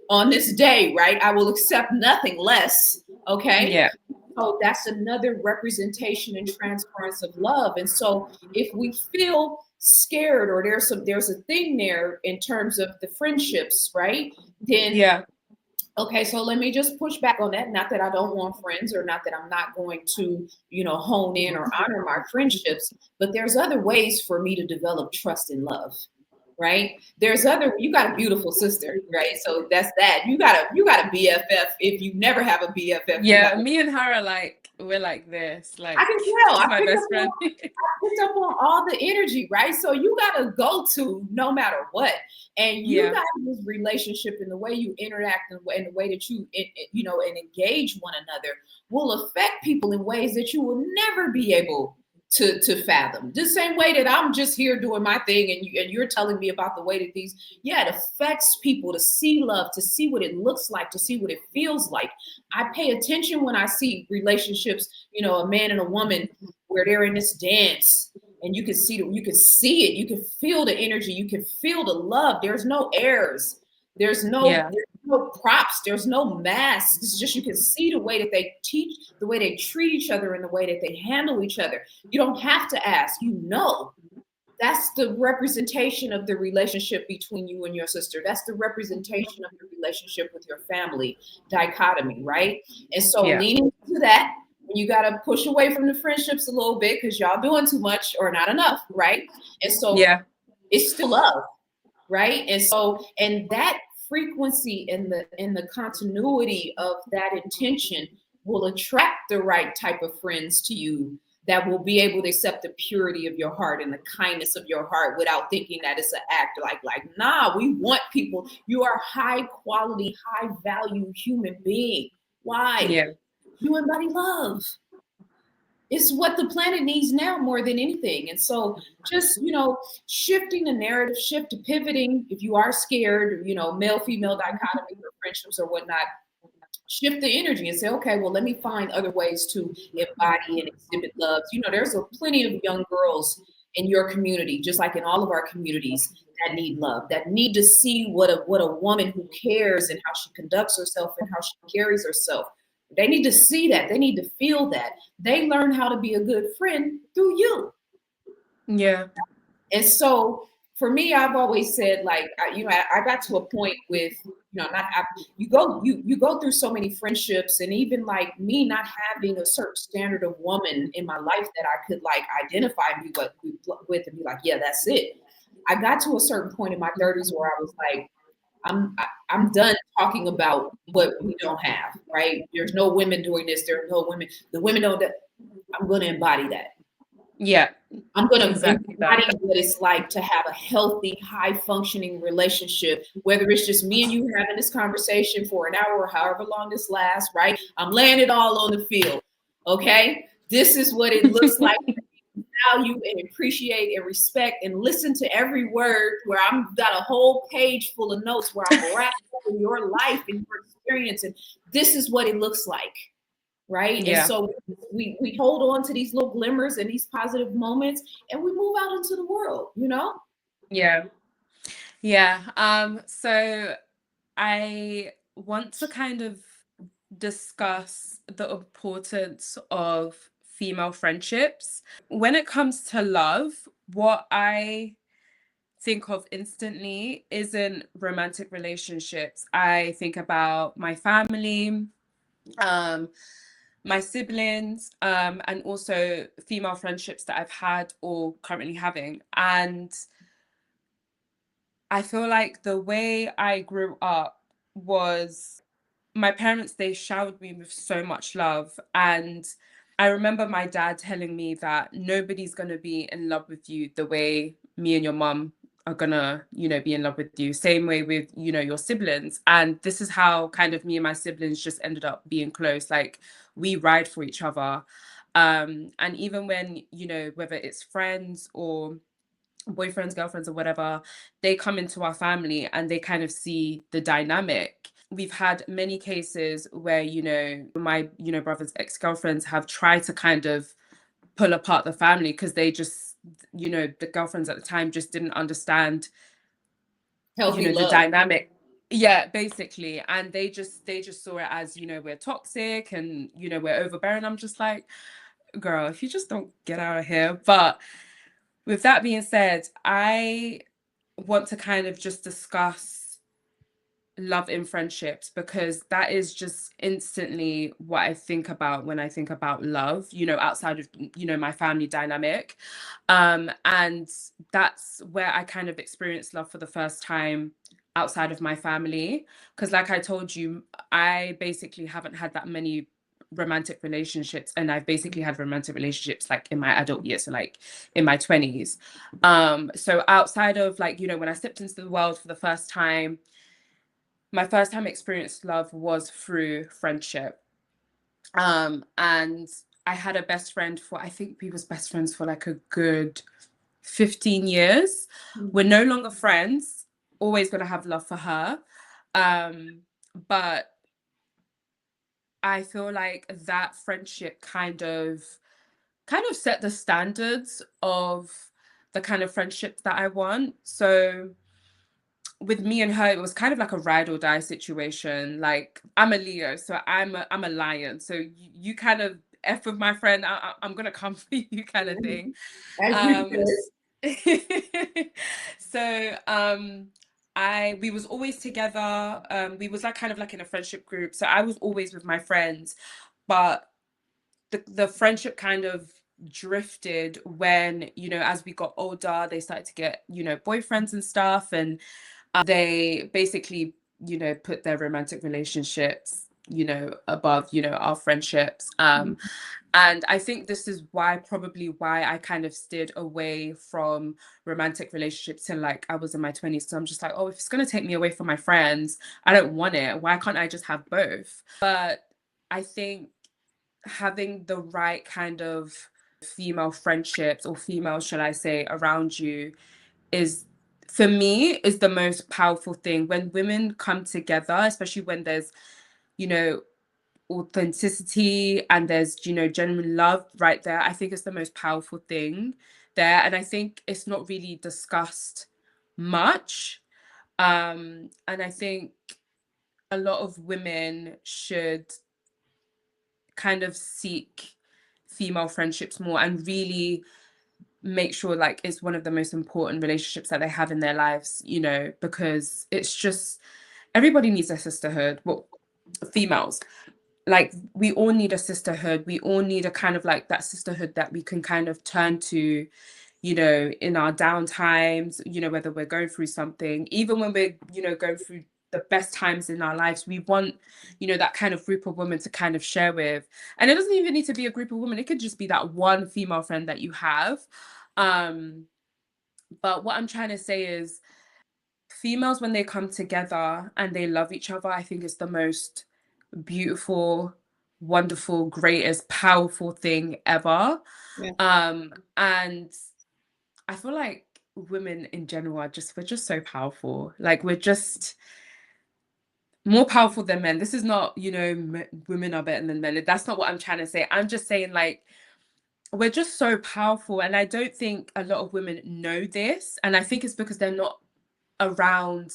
on this day, right? I will accept nothing less. Okay. Yeah. So that's another representation and transference of love. And so if we feel scared or there's a thing there in terms of the friendships, right? Then Yeah. okay, so let me just push back on that. Not that I don't want friends or not that I'm not going to, hone in or honor my friendships, but there's other ways for me to develop trust and love, right? You got a beautiful sister, right? So that's that. You got a BFF. If you never have a BFF, you Yeah. have Me and her are like, we're like this. I Like, can tell. she's my best friend. I picked up on all the energy, right? So you got to go to no matter what. And you Yeah. guys' relationship and the way you interact and the way that and engage one another will affect people in ways that you will never be able to fathom. The same way that I'm just here doing my thing and you're telling me about the way that it affects people to see love, to see what it looks like, to see what it feels like. I pay attention when I see relationships, a man and a woman where they're in this dance and you can see it, you can feel the energy, you can feel the love. There's no airs, Yeah. there's no props, there's no masks. It's just you can see the way that they teach, the way they treat each other, and the way that they handle each other. You don't have to ask, that's the representation of the relationship between you and your sister. That's the representation of the relationship with your family dichotomy, right? And so Yeah. leaning to that, you got to push away from the friendships a little bit because y'all doing too much or not enough, right? And so Yeah. it's still love, right? And that frequency and the continuity of that intention will attract the right type of friends to you that will be able to accept the purity of your heart and the kindness of your heart without thinking that it's an act nah, we want people. You are high quality, high value human being. Why? Yeah. You embody love. It's what the planet needs now more than anything. And so just, shifting the narrative, pivoting, if you are scared, male, female dichotomy or friendships or whatnot, shift the energy and say, okay, well, let me find other ways to embody and exhibit love. There's plenty of young girls in your community, just like in all of our communities, that need love, that need to see what a woman who cares and how she conducts herself and how she carries herself. They need to see that. They need to feel that. They learn how to be a good friend through you. Yeah. And so for me, I've always said, like, I got to a point with, not you go through so many friendships, and even like me not having a certain standard of woman in my life that I could like identify and be with and be like, yeah, that's it. I got to a certain point in my 30s where I was like, I'm done talking about what we don't have, right? There's no women doing this. There are no women. The women don't. I'm going to embody that. Yeah, I'm going to exactly that. embody what it's like to have a healthy, high functioning relationship, whether it's just me and you having this conversation for an hour or however long this lasts, right? I'm laying it all on the field. Okay. This is what it looks like. Value and appreciate and respect and listen to every word, where I'm got a whole page full of notes where I'm wrapped up in your life and your experience. And this is what it looks like. Right. And Yeah, so we hold on to these little glimmers and these positive moments, and we move out into the world, yeah, yeah. So I want to kind of discuss the importance of female friendships. When it comes to love, what I think of instantly isn't romantic relationships. I think about my family, um, my siblings, and also female friendships that I've had or currently having. And I feel like the way I grew up was my parents, they showered me with so much love. And I remember my dad telling me that nobody's going to be in love with you the way me and your mum are going to, be in love with you. Same way with, your siblings. And this is how kind of me and my siblings just ended up being close. Like we ride for each other. And even when, whether it's friends or boyfriends, girlfriends, or whatever, they come into our family and they kind of see the dynamic. We've had many cases where, my, brother's ex-girlfriends have tried to kind of pull apart the family because they just, the girlfriends at the time just didn't understand, healthy the love. dynamic. Yeah, basically. And they just saw it as, we're toxic and, we're overbearing. I'm just like, girl, if you just don't get out of here. But with that being said, I want to kind of just discuss love in friendships because that is just instantly what I think about when I think about love, outside of, my family dynamic. And that's where I kind of experienced love for the first time outside of my family. Because, like I told you, I basically haven't had that many romantic relationships, and I've basically had romantic relationships like in my adult years, so like in my 20s. So outside of like, when I stepped into the world for the first time, my first time experienced love was through friendship. And I had a best friend for, I think we was best friends for like a good 15 years. We're no longer friends, always gonna have love for her. Um, but I feel like that friendship kind of set the standards of the kind of friendship that I want. So with me and her, it was kind of like a ride or die situation. Like I'm a Leo, so I'm a lion. So you kind of F with my friend, I'm gonna come for you, kind of thing. As you Um, should. so I we was always together. We was like kind of like in a friendship group. So I was always with my friends, but the friendship kind of drifted when, as we got older, they started to get, boyfriends and stuff, and they basically, put their romantic relationships, above, our friendships. And I think this is probably why I kind of steered away from romantic relationships till like I was in my 20s. So I'm just like, oh, if it's going to take me away from my friends, I don't want it. Why can't I just have both? But I think having the right kind of female friendships, or female, shall I say, around you is, for me, is the most powerful thing. When women come together, especially when there's, you know authenticity and there's, genuine love right there, I think it's the most powerful thing there. And I think it's not really discussed much. And I think a lot of women should kind of seek female friendships more and really make sure like it's one of the most important relationships that they have in their lives, you know, because it's just everybody needs a sisterhood. Well, females, like we all need a sisterhood. We all need a kind of like that sisterhood that we can kind of turn to, you know, in our down times, you know, whether we're going through something, even when we're, you know, going through the best times in our lives, we want, you know, that kind of group of women to kind of share with. And it doesn't even need to be a group of women, it could just be that one female friend that you have. Um, but what I'm trying to say is females, when they come together and they love each other, I think it's the most beautiful, wonderful, greatest, powerful thing ever. Yeah. And I feel like women in general are just, we're just so powerful. Like we're just more powerful than men. This is not, you know, women are better than men. That's not what I'm trying to say. I'm just saying like we're just so powerful, and I don't think a lot of women know this, and I think it's because they're not around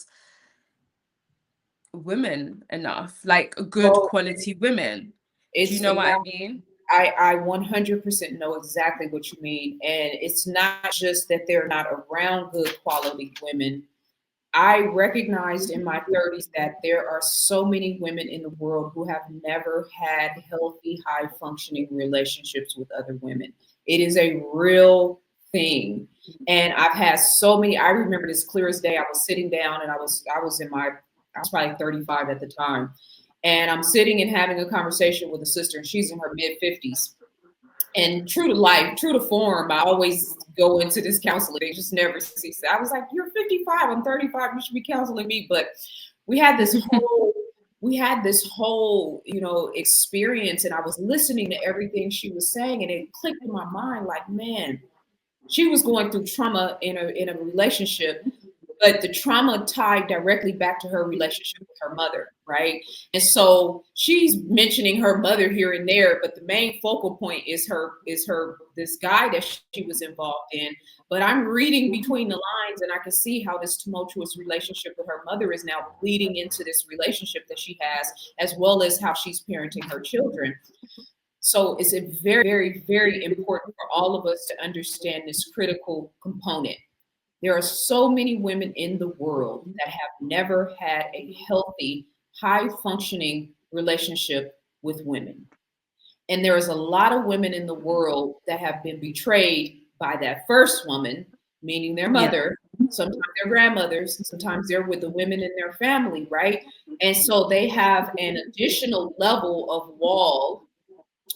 women enough, like good Oh, quality women. Do you it's know what I mean? I 100% know exactly what you mean. And it's not just that they're not around good quality women. I recognized in my 30s that there are so many women in the world who have never had healthy, high functioning relationships with other women. It is a real thing. And I've had so many, I remember this clear as day. I was sitting down and I was probably 35 at the time. And I'm sitting and having a conversation with a sister, and she's in her mid 50s. And true to life, true to form, I always go into this counseling. They just never cease. I was like, "You're 55, I'm 35. You should be counseling me." But we had this whole, you know, experience, and I was listening to everything she was saying, and it clicked in my mind, like, man, she was going through trauma in a relationship, but the trauma tied directly back to her relationship with her mother, right? And so she's mentioning her mother here and there, but the main focal point is her this guy that she was involved in. But I'm reading between the lines, and I can see how this tumultuous relationship with her mother is now bleeding into this relationship that she has, as well as how she's parenting her children. So it's a very, very, very important for all of us to understand this critical component. There are so many women in the world that have never had a healthy, high functioning relationship with women. And there is a lot of women in the world that have been betrayed by that first woman, meaning their Yeah. mother, sometimes their grandmothers, sometimes they're with the women in their family, right? And so they have an additional level of wall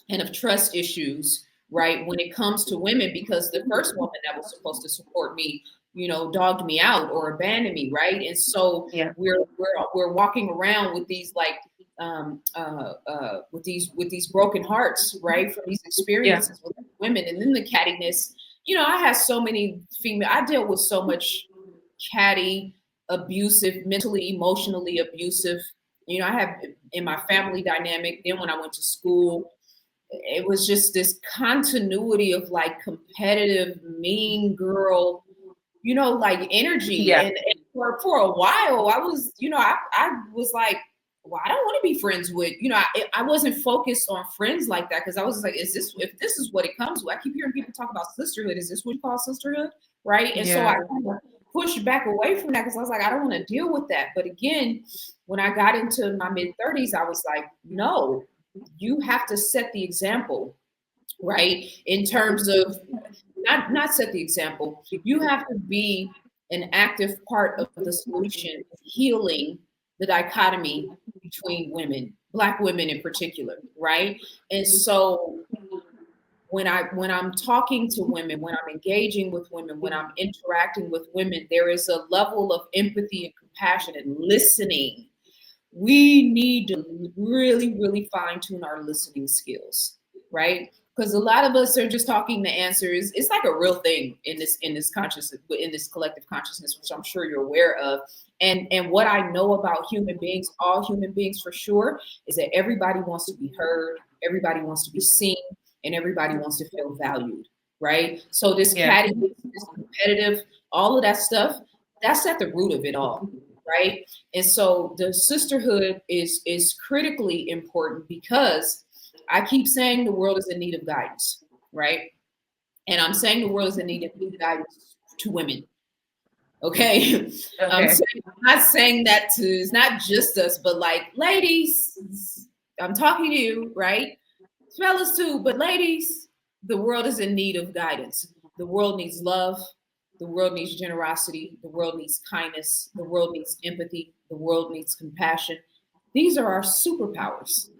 and of trust issues, right, when it comes to women, because the first woman that was supposed to support me, you know, dogged me out or abandoned me, right? And so Yeah. we're walking around with these like with these broken hearts, right, from these Yeah. experiences with women. And then the cattiness, you know, I had so many female, I dealt with so much catty, abusive, mentally, emotionally abusive. You know, I have in my family dynamic. Then when I went to school, it was just this continuity of like competitive, mean girl, you know, like energy. Yeah. And for a while, I was, you know, I was like, well, I don't want to be friends with, you know, I wasn't focused on friends like that, because I was just like, if this is what it comes to? I keep hearing people talk about sisterhood. Is this what you call sisterhood? Right. And so I Yeah. kind of pushed back away from that, because I was like, I don't want to deal with that. But again, when I got into my mid 30s, I was like, no, you have to set the example, right? In terms of not set the example. You have to be an active part of the solution, healing the dichotomy between women, Black women in particular, right? And so when I'm talking to women, when I'm engaging with women, when I'm interacting with women, there is a level of empathy and compassion and listening. We need to really, really fine tune our listening skills, right? Because a lot of us are just talking the answers. It's like a real thing in this consciousness, in this collective consciousness, which I'm sure you're aware of. And what I know about human beings, all human beings for sure, is that everybody wants to be heard, everybody wants to be seen, and everybody wants to feel valued, right? So this Yeah. catty, this competitive, all of that stuff, that's at the root of it all, right? And so the sisterhood is critically important, because I keep saying the world is in need of guidance, right? And I'm saying the world is in need of guidance to women. Okay. Okay. I'm not saying that to, it's not just us, but like ladies, I'm talking to you, right? Fellas too, but ladies, the world is in need of guidance. The world needs love. The world needs generosity. The world needs kindness. The world needs empathy. The world needs compassion. These are our superpowers.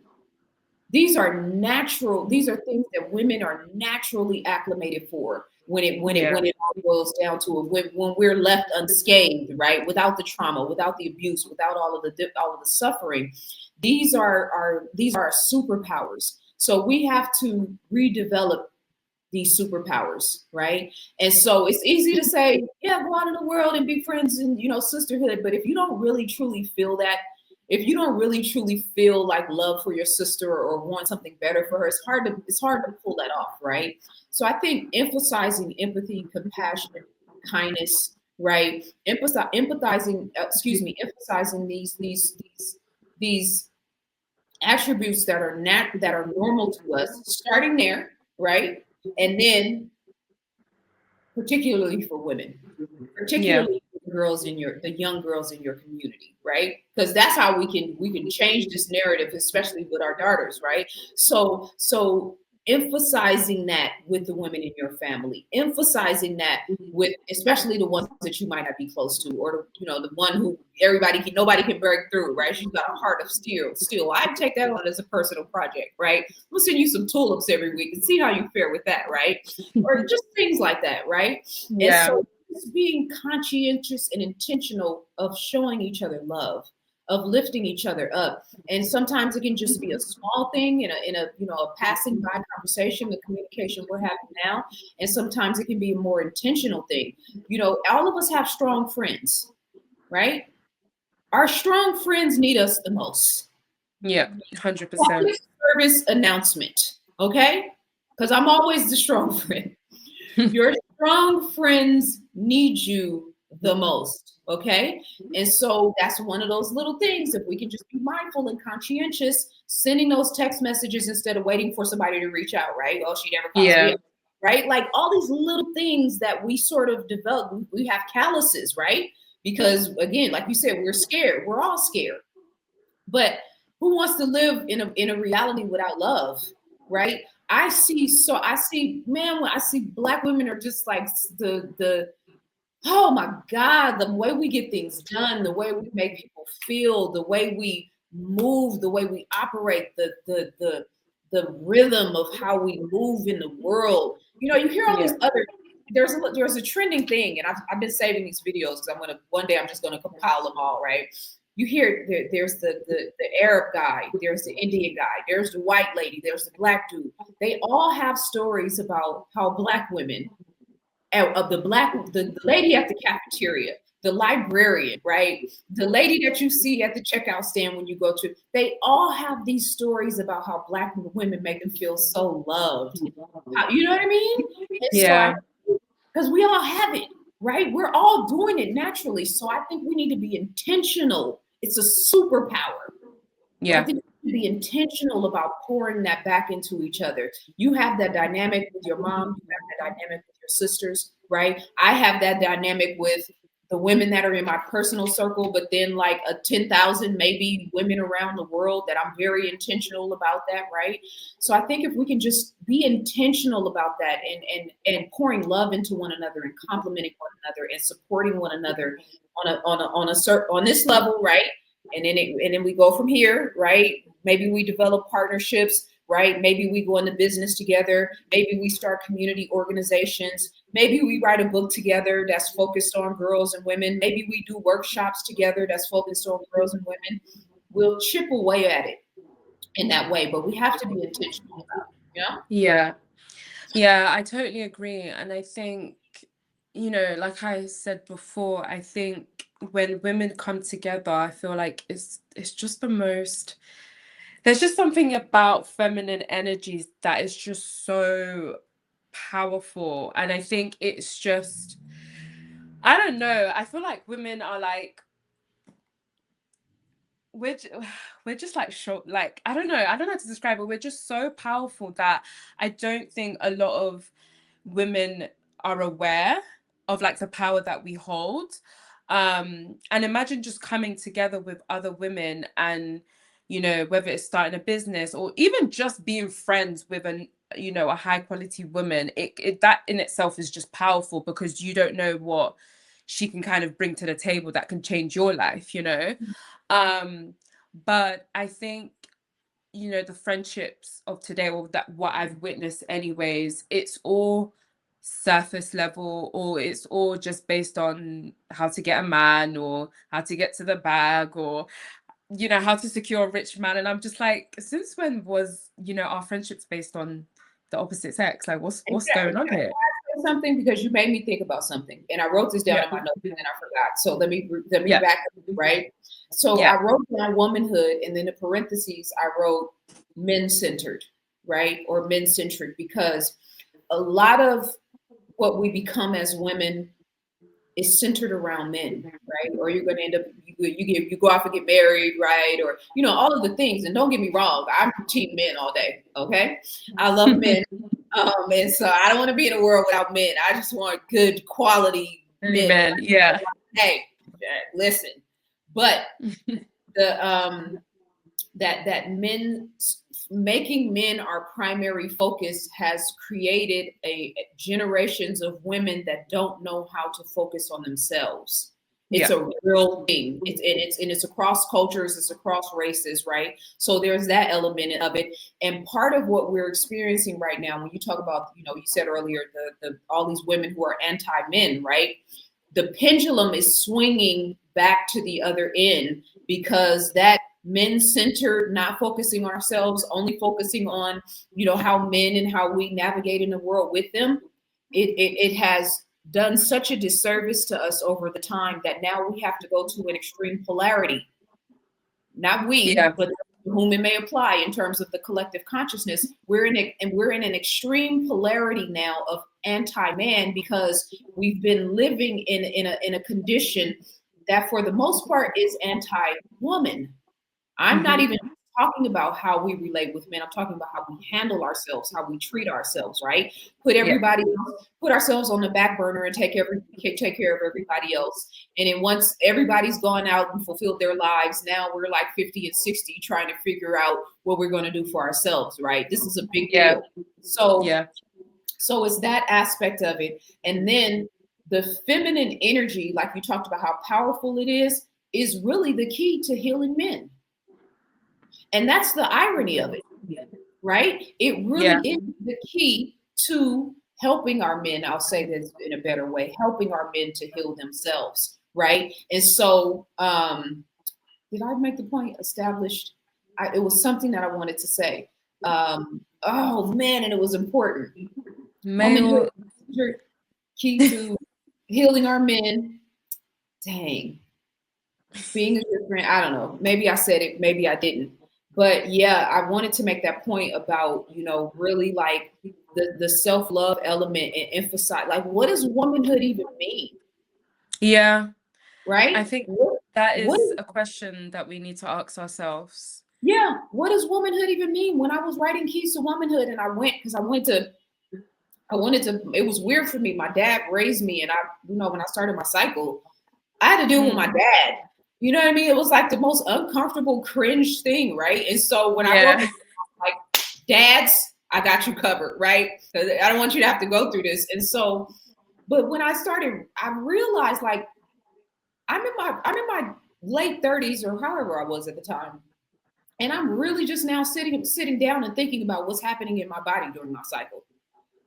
These are natural, these are things that women are naturally acclimated for Yeah. when it all boils down to it, when we're left unscathed, right? Without the trauma, without the abuse, without all of the suffering. These are our superpowers. So we have to redevelop these superpowers, right? And so it's easy to say, yeah, go out in the world and be friends and sisterhood. But if you don't really truly feel that, if you don't really truly feel like love for your sister or want something better for her, it's hard to pull that off, right? So I think emphasizing empathy, compassion, kindness, right? Emphasizing these attributes that are normal to us, starting there, right? And then particularly for women, Yeah. particularly the young girls in your community, right? Because that's how we can change this narrative, especially with our daughters, right? So emphasizing that with the women in your family, emphasizing that with especially the ones that you might not be close to, or the one who nobody can break through, right? She's got a heart of steel. Still, I take that on as a personal project, right? We'll send you some tulips every week and see how you fare with that, right? Or just things like that, right? And Yeah. so it's being conscientious and intentional of showing each other love, of lifting each other up. And sometimes it can just be a small thing in a passing by conversation, the communication we're having now. And sometimes it can be a more intentional thing. All of us have strong friends, right? Our strong friends need us the most. Yeah. 100%. Public service announcement, okay? Because I'm always the strong friend. Your strong friends need you the most. Okay. And so that's one of those little things. If we can just be mindful and conscientious, sending those text messages instead of waiting for somebody to reach out, right? Oh, she never calls me Yeah. up, right? Like all these little things that we sort of develop, we have calluses, right? Because again, like you said, we're scared. We're all scared. But who wants to live in a reality without love, right? I see, man, when I see black women are just like the oh my God, the way we get things done, the way we make people feel, the way we move, the way we operate, the rhythm of how we move in the world. You hear all Yeah. these other there's a trending thing, and I've been saving these videos because I'm gonna one day I'm just gonna compile them all, right? You hear there's the Arab guy, there's the Indian guy, there's the white lady, there's the black dude. They all have stories about how black women of the lady at the cafeteria, the librarian, right? The lady that you see at the checkout stand when you go to, they all have these stories about how black women make them feel so loved. You know what I mean? And so I, Yeah. because we all have it, right? We're all doing it naturally. So I think we need to be intentional. It's a superpower. I Yeah. think we should be intentional about pouring that back into each other. You have that dynamic with your mom, you have that dynamic with your sisters, right? I have that dynamic with the women that are in my personal circle, but then like a 10,000 maybe women around the world that I'm very intentional about that, right? So I think if we can just be intentional about that and pouring love into one another and complimenting one another and supporting one another on this level, right? And then we go from here, right? Maybe we develop partnerships, right? Maybe we go into business together. Maybe we start community organizations. Maybe we write a book together that's focused on girls and women. Maybe we do workshops together that's focused on girls and women. We'll chip away at it in that way, but we have to be intentional about it, Yeah. Yeah, I totally agree. And I think, like I said before, I think when women come together, I feel like it's just the most there's just something about feminine energies that is just so powerful. And I think it's just I don't know, I feel like women are like we're just like like I don't know how to describe it. We're just so powerful that I don't think a lot of women are aware of like the power that we hold. And imagine just coming together with other women and, you know, whether it's starting a business or even just being friends with a high quality woman, it that in itself is just powerful because you don't know what she can kind of bring to the table that can change your life, you know. Um, but I think, you know, the friendships of today, or that what I've witnessed anyways, it's all surface level, or it's all just based on how to get a man or how to get to the bag, or you know, how to secure a rich man. And I'm just like, since when was, you know, our friendships based on the opposite sex? Like what's Exactly. going on here? Something because you made me think about something, and I wrote this down Yeah. in my notes and then I forgot. So let me Yeah. back up, right? So Yeah. I wrote down womanhood, and then in parentheses I wrote men centered, right, or men centric, because a lot of what we become as women is centered around men, right? Or you're going to end up you go off and get married, right? Or all of the things. And don't get me wrong, I'm team men all day. Okay, I love men, and so I don't want to be in a world without men. I just want good quality men. Amen. Yeah. Hey, listen, but the that men making men our primary focus has created a generations of women that don't know how to focus on themselves. It's Yeah. a real thing. It's across cultures, it's across races, right? So there's that element of it. And part of what we're experiencing right now, when you talk about, you said earlier, the all these women who are anti-men, right? The pendulum is swinging back to the other end, because that men-centered, not focusing on ourselves, only focusing on how men and how we navigate in the world with them, it has done such a disservice to us over the time that now we have to go to an extreme polarity. Not we, Yeah. but whom it may apply in terms of the collective consciousness. We're in an extreme polarity now of anti-man, because we've been living in a condition that for the most part is anti-woman. I'm not even talking about how we relate with men. I'm talking about how we handle ourselves, how we treat ourselves, right? Yeah. Put ourselves on the back burner and take care of everybody else. And then once everybody's gone out and fulfilled their lives, now we're like 50 and 60 trying to figure out what we're going to do for ourselves, right? This is a big Yeah. deal. So Yeah. so it's that aspect of it. And then the feminine energy, like you talked about how powerful it is really the key to healing men. And that's the irony of it, right? It really Yeah. is the key to helping our men. I'll say this in a better way, helping our men to heal themselves, right? And so, did I make the point established? It was something that I wanted to say. Oh man, and it was important. Womanhood, Male. key to healing our men. Dang, being a good friend. I don't know. Maybe I said it, maybe I didn't. But yeah, I wanted to make that point about, really like the self-love element and emphasize like what does womanhood even mean? Yeah. I Right? think What that what is a question that we need to ask ourselves. yeah, what does womanhood even mean? When I was writing Keys to Womanhood and I wanted to, it was weird for me. My dad raised me, and when I started my cycle, I had to deal with my Mm. dad. You know what I mean? It was like the most uncomfortable, cringe thing, right? And so when I wrote Yeah. this, like, dads, I got you covered, right? Because I don't want you to have to go through this. And so, but when I started, I realized like I'm in my late 30s or however I was at the time. And I'm really just now sitting down and thinking about what's happening in my body during my cycle.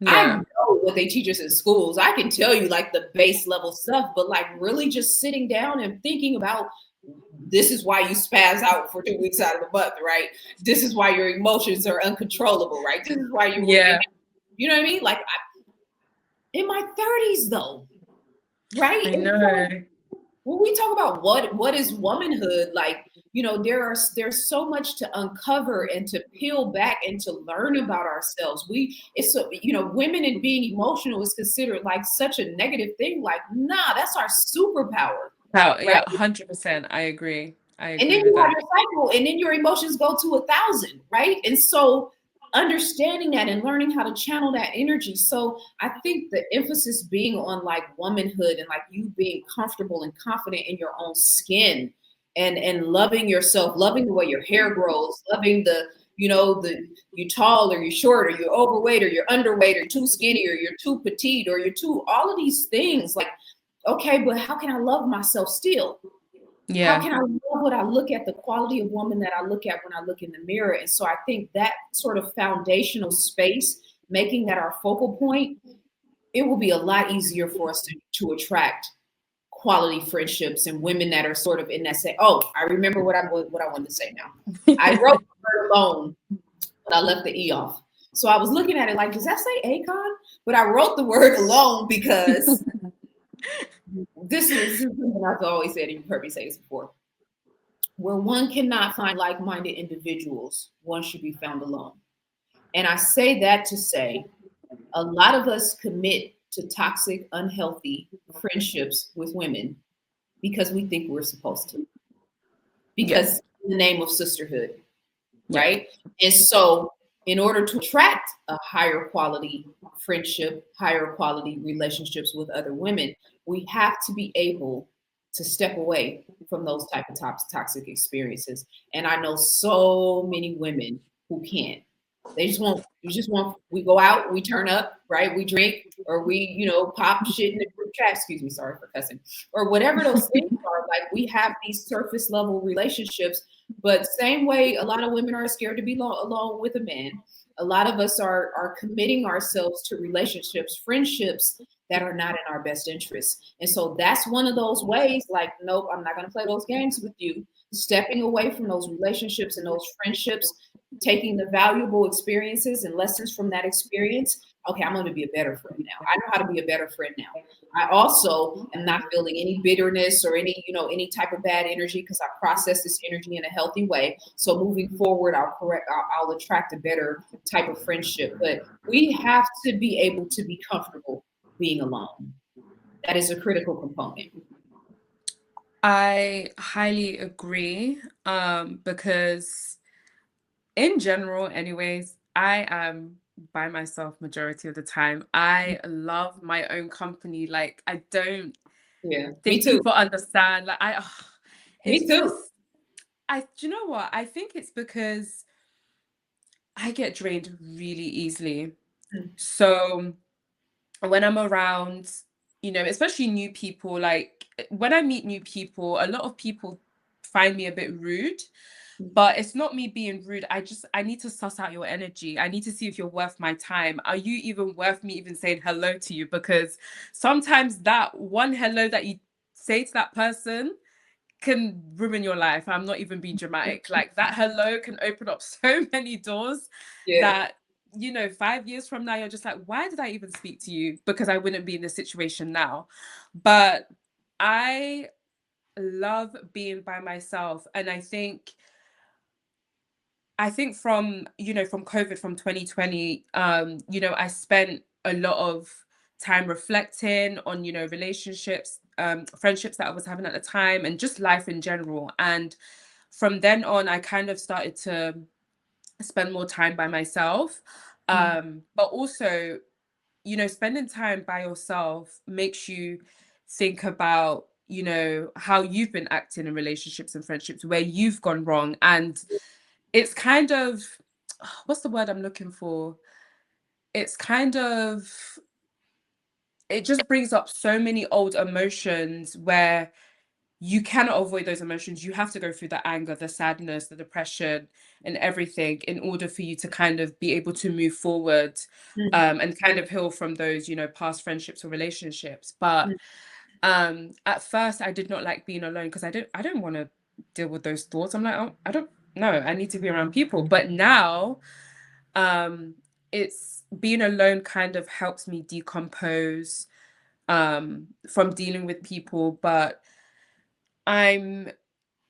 I Yeah. know what they teach us in schools. I can tell you like the base level stuff, but like really just sitting down and thinking about this is why you spaz out for 2 weeks out of the month, right? This is why your emotions are uncontrollable, right? This is why Yeah. you know what I mean? Like in my 30s though, right? I And so know. when we talk about what is womanhood, like there's so much to uncover and to peel back and to learn about ourselves. It's women and being emotional is considered like such a negative thing. Like, nah, that's our superpower, How, right? yeah, 100%. I agree. I And then agree with you have that. your cycle, and then your emotions go to 1,000, right? And so understanding that and learning how to channel that energy. So I think the emphasis being on like womanhood and like you being comfortable and confident in your own skin and loving yourself, loving the way your hair grows, loving the, you know, the you tall or you're short or you're overweight or you're underweight or too skinny or you're too petite or you're too, all of these things. Like, okay, but how can I love myself still? How Yeah. can I love what I look at, the quality of woman that I look at when I look in the mirror? And so I think that sort of foundational space, making that our focal point, it will be a lot easier for us to attract quality friendships and women that are sort of in that say, oh, I remember what I wanted to say now. I wrote the word alone, but I left the E off. So I was looking at it like, does that say Akon? But I wrote the word alone because this is something I've always said, and you've heard me say this before. Where one cannot find like minded individuals, one should be found alone. And I say that to say a lot of us commit to toxic, unhealthy friendships with women because we think we're supposed to, Yeah. because in the name of sisterhood, Yeah. right? And so, in order to attract a higher quality friendship, higher quality relationships with other women, we have to be able to step away from those type of toxic experiences. And I know so many women who can't. They just won't. You just want. We go out, we turn up, right? We drink, or we, you know, pop shit in the group chat. Excuse me, sorry for cussing, or whatever those things are. Like we have these surface level relationships, but same way, a lot of women are scared to be alone with a man. A lot of us are committing ourselves to relationships, friendships that are not in our best interest. And so that's one of those ways, like, nope, I'm not going to play those games with you. Stepping away from those relationships and those friendships, taking the valuable experiences and lessons from that experience. Okay, I'm going to be a better friend now. I know how to be a better friend now. I also am not feeling any bitterness or any, you know, any type of bad energy because I process this energy in a healthy way. So moving forward, I'll attract a better type of friendship. But we have to be able to be comfortable being alone. That is a critical component. I highly agree. Because in general, anyways, I am by myself majority of the time. I love my own company. Like, I don't Yeah, me think too. people understand. Like, Me it's too. just, do you know what? I think it's because I get drained really easily. So when I'm around, especially new people, like when I meet new people, a lot of people find me a bit rude, but it's not me being rude. I need to suss out your energy. I need to see if you're worth my time. Are you even worth me even saying hello to you? Because sometimes that one hello that you say to that person can ruin your life. I'm not even being dramatic. Like that hello can open up so many doors Yeah. that 5 years from now you're just like, why did I even speak to you? Because I wouldn't be in this situation now. But I love being by myself, and I think from COVID, from 2020, I spent a lot of time reflecting on, relationships, friendships that I was having at the time, and just life in general. And from then on, I kind of started to spend more time by myself. But also, spending time by yourself makes you think about, how you've been acting in relationships and friendships, where you've gone wrong. And it's kind of, what's the word I'm looking for? It's kind of, it just brings up so many old emotions where you cannot avoid those emotions. You have to go through the anger, the sadness, the depression, and everything in order for you to kind of be able to move forward, Mhm. and kind of heal from those, past friendships or relationships. But at first, I did not like being alone because I don't want to deal with those thoughts. I'm like, oh, I don't know. I need to be around people. But now, um, it's being alone kind of helps me decompose from dealing with people. But I'm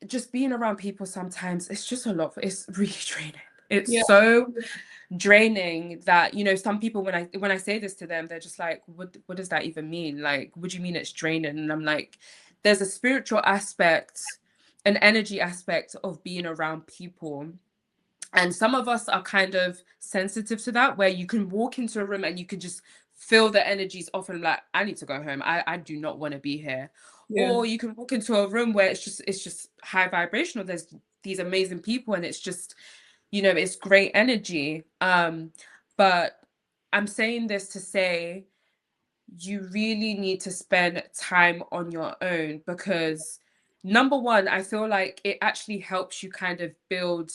just being around people sometimes, it's just a lot. It's really draining. It's Yeah. so draining that, some people, when I say this to them, they're just like, what does that even mean? Like, what do you mean it's draining? And I'm like, there's a spiritual aspect, an energy aspect of being around people. And some of us are kind of sensitive to that, where you can walk into a room and you can just feel the energies off and like, I need to go home. I do not want to be here. Yeah. Or you can walk into a room where it's just high vibrational. There's these amazing people and it's just, it's great energy. But I'm saying this to say you really need to spend time on your own because number one, I feel like it actually helps you kind of build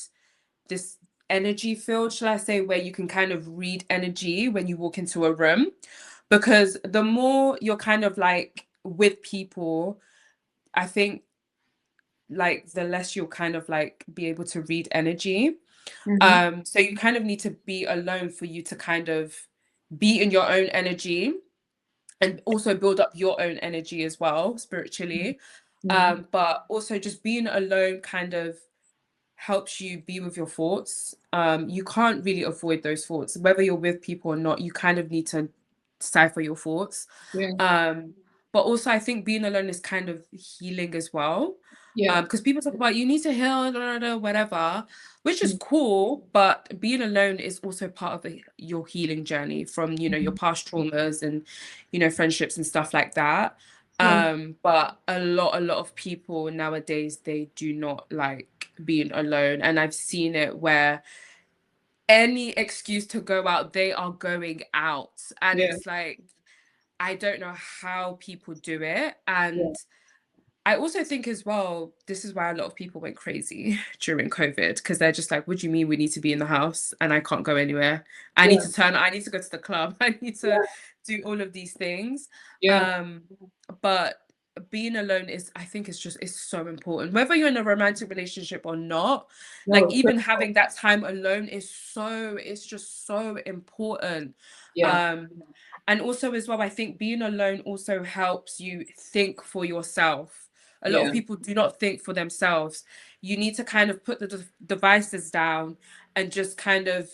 this energy field, shall I say, where you can kind of read energy when you walk into a room. Because the more you're kind of like with people, I think like the less you'll kind of like be able to read energy. Hmm. So you kind of need to be alone for you to kind of be in your own energy and also build up your own energy as well spiritually. Hmm. But also just being alone kind of helps you be with your thoughts. You can't really avoid those thoughts, whether you're with people or not. You kind of need to cipher your thoughts. Yeah. Um, but also, I think being alone is kind of healing as well. Yeah. Because people talk about you need to heal, whatever, which is cool. But being alone is also part of your healing journey from your Mhm. past traumas and friendships and stuff like that. Yeah. But a lot of people nowadays, they do not like being alone. And I've seen it where any excuse to go out, they are going out. And Yeah. it's like, I don't know how people do it. Yeah. And I also think as well, this is why a lot of people went crazy during COVID because they're just like, what do you mean we need to be in the house and I can't go anywhere? Yeah. I need to go to the club. I need to Yeah. do all of these things. Yeah. Um, but being alone is, I think it's so important. Whether you're in a romantic relationship or not, No, like it's even critical. having that time alone it's just so important. Yeah. Um, and also as well, I think being alone also helps you think for yourself. A lot of Yeah. people do not think for themselves. You need to kind of put the devices down and just kind of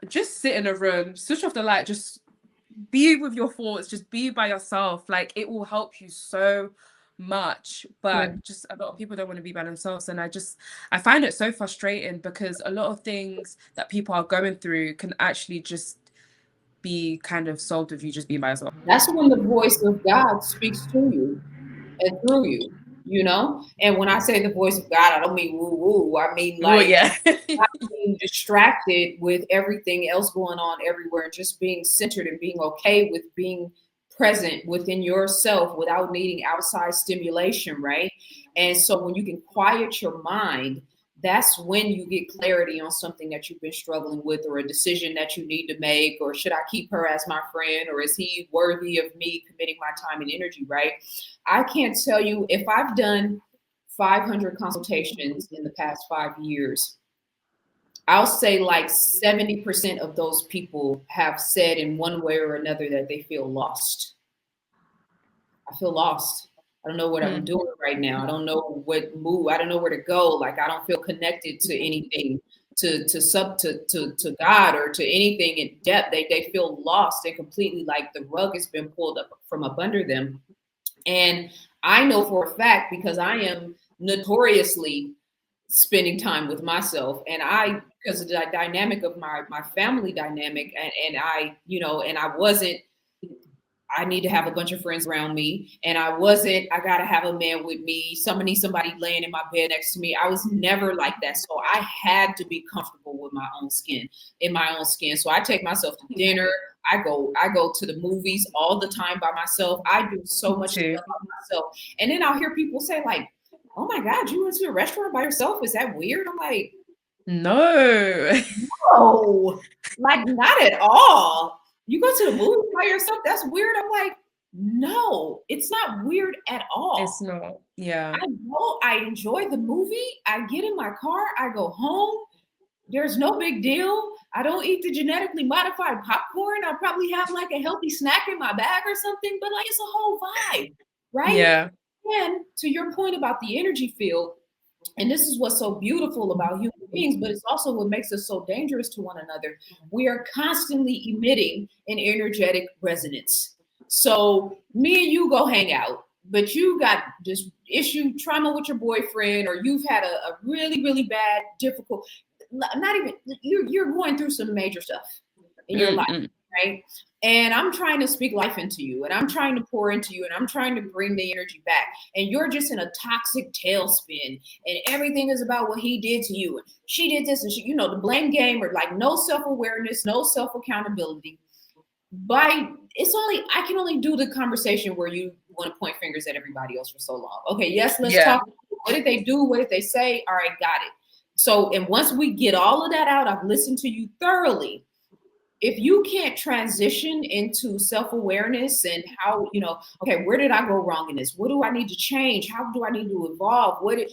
just sit in a room, switch off the light, just be with your thoughts, just be by yourself. Like it will help you so much. Yeah. But just a lot of people don't want to be by themselves. And I find it so frustrating because a lot of things that people are going through can actually just be kind of solved if you just be by yourself. That's when the voice of God speaks to you and through you, you know? And when I say the voice of God, I don't mean woo woo. I mean Well, like yeah. not being distracted with everything else going on everywhere and just being centered and being okay with being present within yourself without needing outside stimulation, right? And so when you can quiet your mind, that's when you get clarity on something that you've been struggling with or a decision that you need to make, or should I keep her as my friend, or is he worthy of me committing my time and energy, right? I can't tell you if I've done 500 consultations in the past 5 years. I'll say like 70% of those people have said in one way or another that they feel lost. I feel lost. I don't know what I'm Mm, doing right now. I don't know what move. I don't know where to go. Like I don't feel connected to anything, to God or to anything in depth. They feel lost and completely like the rug has been pulled up from up under them. And I know for a fact because I am notoriously spending time with myself, and I because of the dynamic of my family dynamic, and I and I wasn't. I need to have a bunch of friends around me. And I wasn't, I got to have a man with me. Somebody, somebody laying in my bed next to me. I was never like that. So I had to be comfortable with my own skin, in my own skin. So I take myself to dinner. I go to the movies all the time by myself. I do so much too. stuff by myself. And then I'll hear people say, like, oh my God, you went to a restaurant by yourself? Is that weird? I'm like, No, oh, like not at all. You go to the movies by yourself? That's weird. I'm like, no, it's not weird at it's all. not. Yeah. I go, I enjoy the movie. I get in my car, I go home. There's no big deal. I don't eat the genetically modified popcorn. I'll probably have like a healthy snack in my bag or something, but like it's a whole vibe, right? Yeah. And to your point about the energy field, and this is what's so beautiful about human beings, but it's also what makes us so dangerous to one another. We are constantly emitting an energetic resonance. So me and you go hang out, but you got this issue, trauma with your boyfriend, or you've had a really, really bad, difficult. not even, you're going through some major stuff in your life, Mm-mm. right? And I'm trying to speak life into you, and I'm trying to pour into you, and I'm trying to bring the energy back. And you're just in a toxic tailspin, and everything is about what he did to you. And she did this, and she, the blame game, or like no self-awareness, no self-accountability. I can only do the conversation where you want to point fingers at everybody else for so long. Okay, yes, let's Yeah. talk. What did they do? What did they say? All right, got it. So, and once we get all of that out, I've listened to you thoroughly. If you can't transition into self-awareness and how, okay, where did I go wrong in this? What do I need to change? How do I need to evolve? Like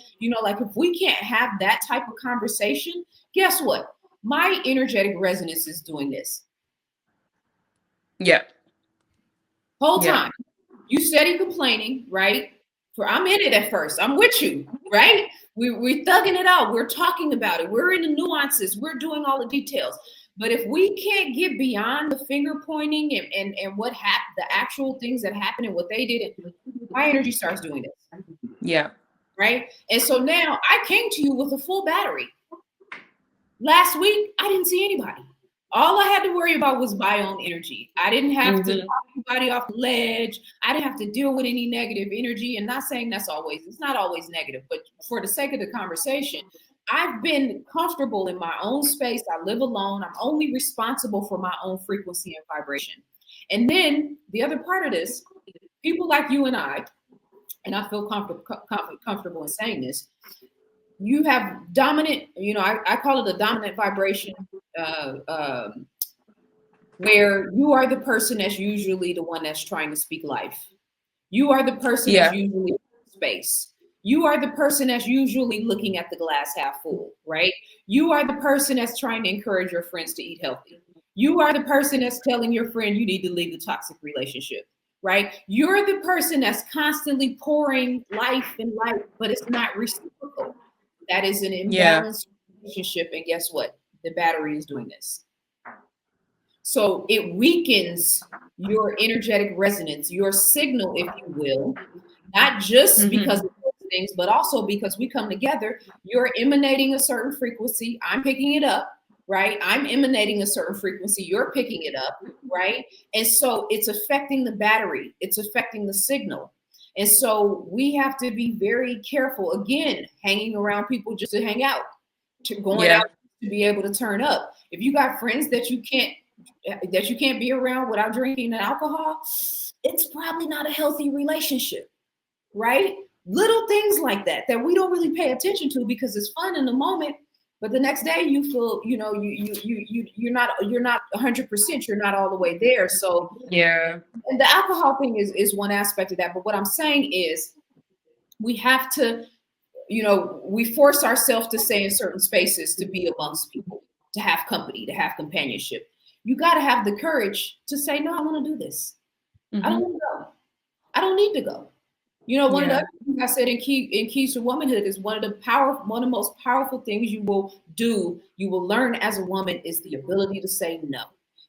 if we can't have that type of conversation, guess what? My energetic resonance is doing this Yeah. whole Yeah. time. You steady complaining, right? I'm in it at first. I'm with you, right? We're thugging it out. We're talking about it. We're in the nuances. We're doing all the details. But if we can't get beyond the finger pointing and what happened, the actual things that happened and what they did, my energy starts doing this. Yeah. Right. And so now I came to you with a full battery. Last week, I didn't see anybody. All I had to worry about was my own energy. I didn't have to knock anybody off the ledge. I didn't have to deal with any negative energy. And not saying it's not always negative, but for the sake of the conversation, I've been comfortable in my own space. I live alone. I'm only responsible for my own frequency and vibration. And then the other part of this, people like you and I feel comfortable in saying this, you have dominant, I call it a dominant vibration, where you are the person that's usually the one that's trying to speak life. You are the person that's usually in space. You are the person that's usually looking at the glass half full, right? You are the person that's trying to encourage your friends to eat healthy. You are the person that's telling your friend you need to leave the toxic relationship, right? You're the person that's constantly pouring life and life, but it's not reciprocal. That is an Yeah. imbalanced relationship. And guess what? The battery is doing this. So it weakens your energetic resonance, your signal, if you will, not just because of those things, but also because we come together. You're emanating a certain frequency. I'm picking it up, right? I'm emanating a certain frequency. You're picking it up, right? And so it's affecting the battery, it's affecting the signal. And so we have to be very careful, again, hanging around people just to hang out, going out to be able to turn up. If you got friends that you can't be around without drinking and alcohol, it's probably not a healthy relationship, right? Little things like that we don't really pay attention to because it's fun in the moment, but the next day you feel, you're not 100%, you're not all the way there. So Yeah. and the alcohol thing is one aspect of that. But what I'm saying is we have to, we force ourselves to stay in certain spaces, to be amongst people, to have company, to have companionship. You got to have the courage to say, no, I want to do this. I don't want to go. I don't need to go. One of the other things I said in Keys to Womanhood is one of the most powerful things you will do, you will learn as a woman, is the ability to say no.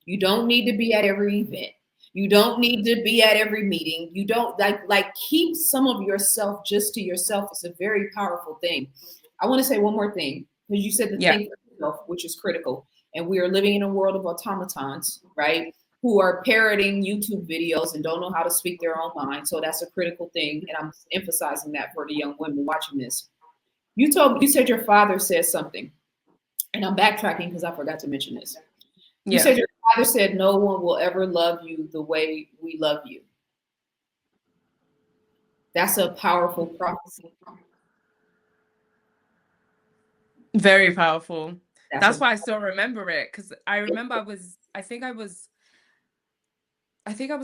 You don't need to be at every event. You don't need to be at every meeting. You don't like keep some of yourself just to yourself. It's a very powerful thing. I want to say one more thing, because you said the think for yourself, which is critical. And we are living in a world of automatons, right? Who are parroting YouTube videos and don't know how to speak their own mind. So that's a critical thing. And I'm emphasizing that for the young women watching this. You said your father said something, and I'm backtracking because I forgot to mention this. You said your father said, no one will ever love you the way we love you. That's a powerful prophecy. Very powerful. That's why I still remember it, because I remember I think I was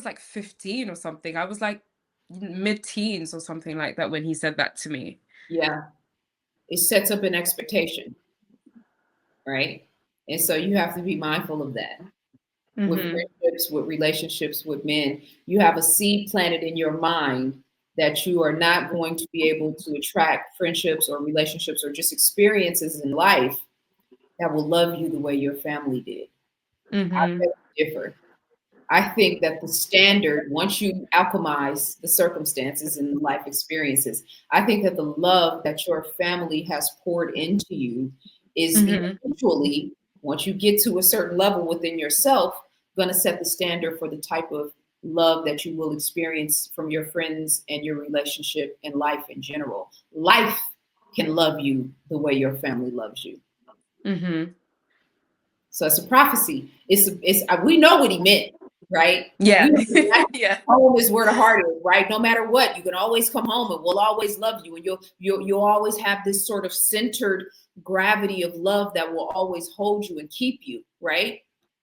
like 15 or something. I was like mid-teens or something like that when he said that to me. Yeah. It sets up an expectation, right? And so you have to be mindful of that. With friendships, with relationships, with men, you have a seed planted in your mind that you are not going to be able to attract friendships or relationships or just experiences in life that will love you the way your family did. I beg to differ. I think that the standard, once you alchemize the circumstances and life experiences, I think that the love that your family has poured into you is Mhm. eventually, once you get to a certain level within yourself, going to set the standard for the type of love that you will experience from your friends and your relationship and life in general. Life can love you the way your family loves you. Mhm. So it's a prophecy. We know what he meant, right? Yeah. We know that Yeah. home is where the heart is, right? No matter what, you can always come home and we'll always love you. And you'll always have this sort of centered gravity of love that will always hold you and keep you, right?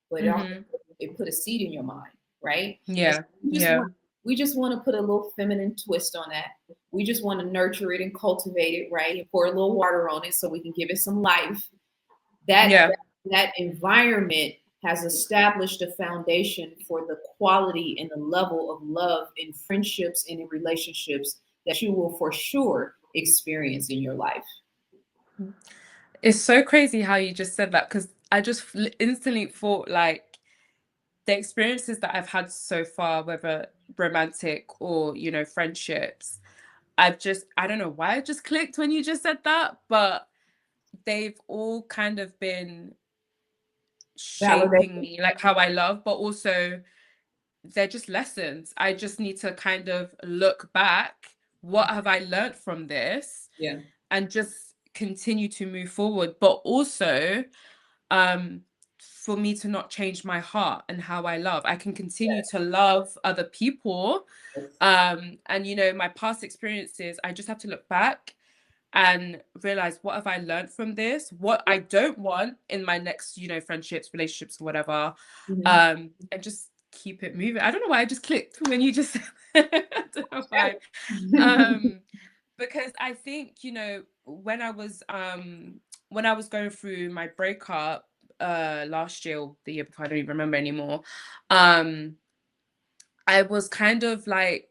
But it also Mhm. it put a seed in your mind, right? And so Yeah. we just Yeah. want we just want to put a little feminine twist on that. We just want to nurture it and cultivate it, right? And pour a little water on it so we can give it some life. that Yeah. that, that environment has established a foundation for the quality and the level of love in friendships and in relationships that you will for sure experience in your life. It's so crazy how you just said that because I just instantly thought like the experiences that I've had so far, whether romantic or, friendships, I don't know why it just clicked when you just said that, but they've all kind of been shaping Validation. me, like how I love, but also they're just lessons. I just need to kind of look back. What have I learned from this? Yeah. And just continue to move forward. But also, um, for me to not change my heart and how I love. I can continue to love other people. Yes. And my past experiences, I just have to look back and realize what have I learned from this, what I don't want in my next, friendships, relationships, or whatever. Mhm. And just keep it moving. I don't know why I just clicked when you just I don't know why. Because I think, when I was going through my breakup last year or the year before, I don't even remember anymore. Um, I was kind of like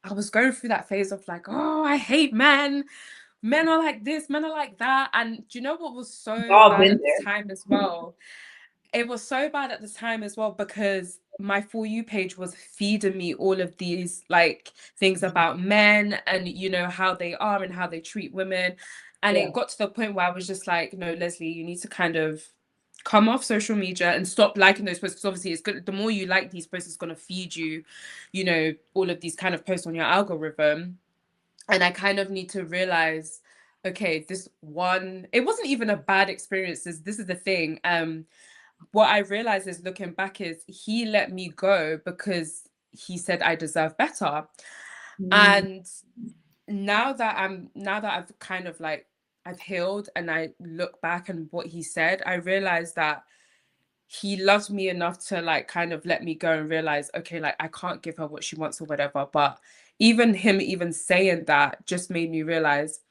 I was going through that phase of like, oh, I hate men. Men are like this, men are like that. And do you know what was We've so all bad been at the there. time as well? It was so bad at the time as well because my For You page was feeding me all of these like things about men and how they are and how they treat women. And Yeah. it got to the point where I was just like, no, Leslie, you need to kind of come off social media and stop liking those posts because obviously it's good. The more you like these posts, it's gonna feed you, all of these kind of posts on your algorithm. And I kind of need to realize, okay, it wasn't even a bad experience. This is the thing. What I realized is looking back is he let me go because he said I deserve better. Mm. And now that I've kind of like I've healed and I look back and what he said, I realized that he loves me enough to like kind of let me go and realize, okay, like I can't give her what she wants or whatever. But even him even saying that just made me realize,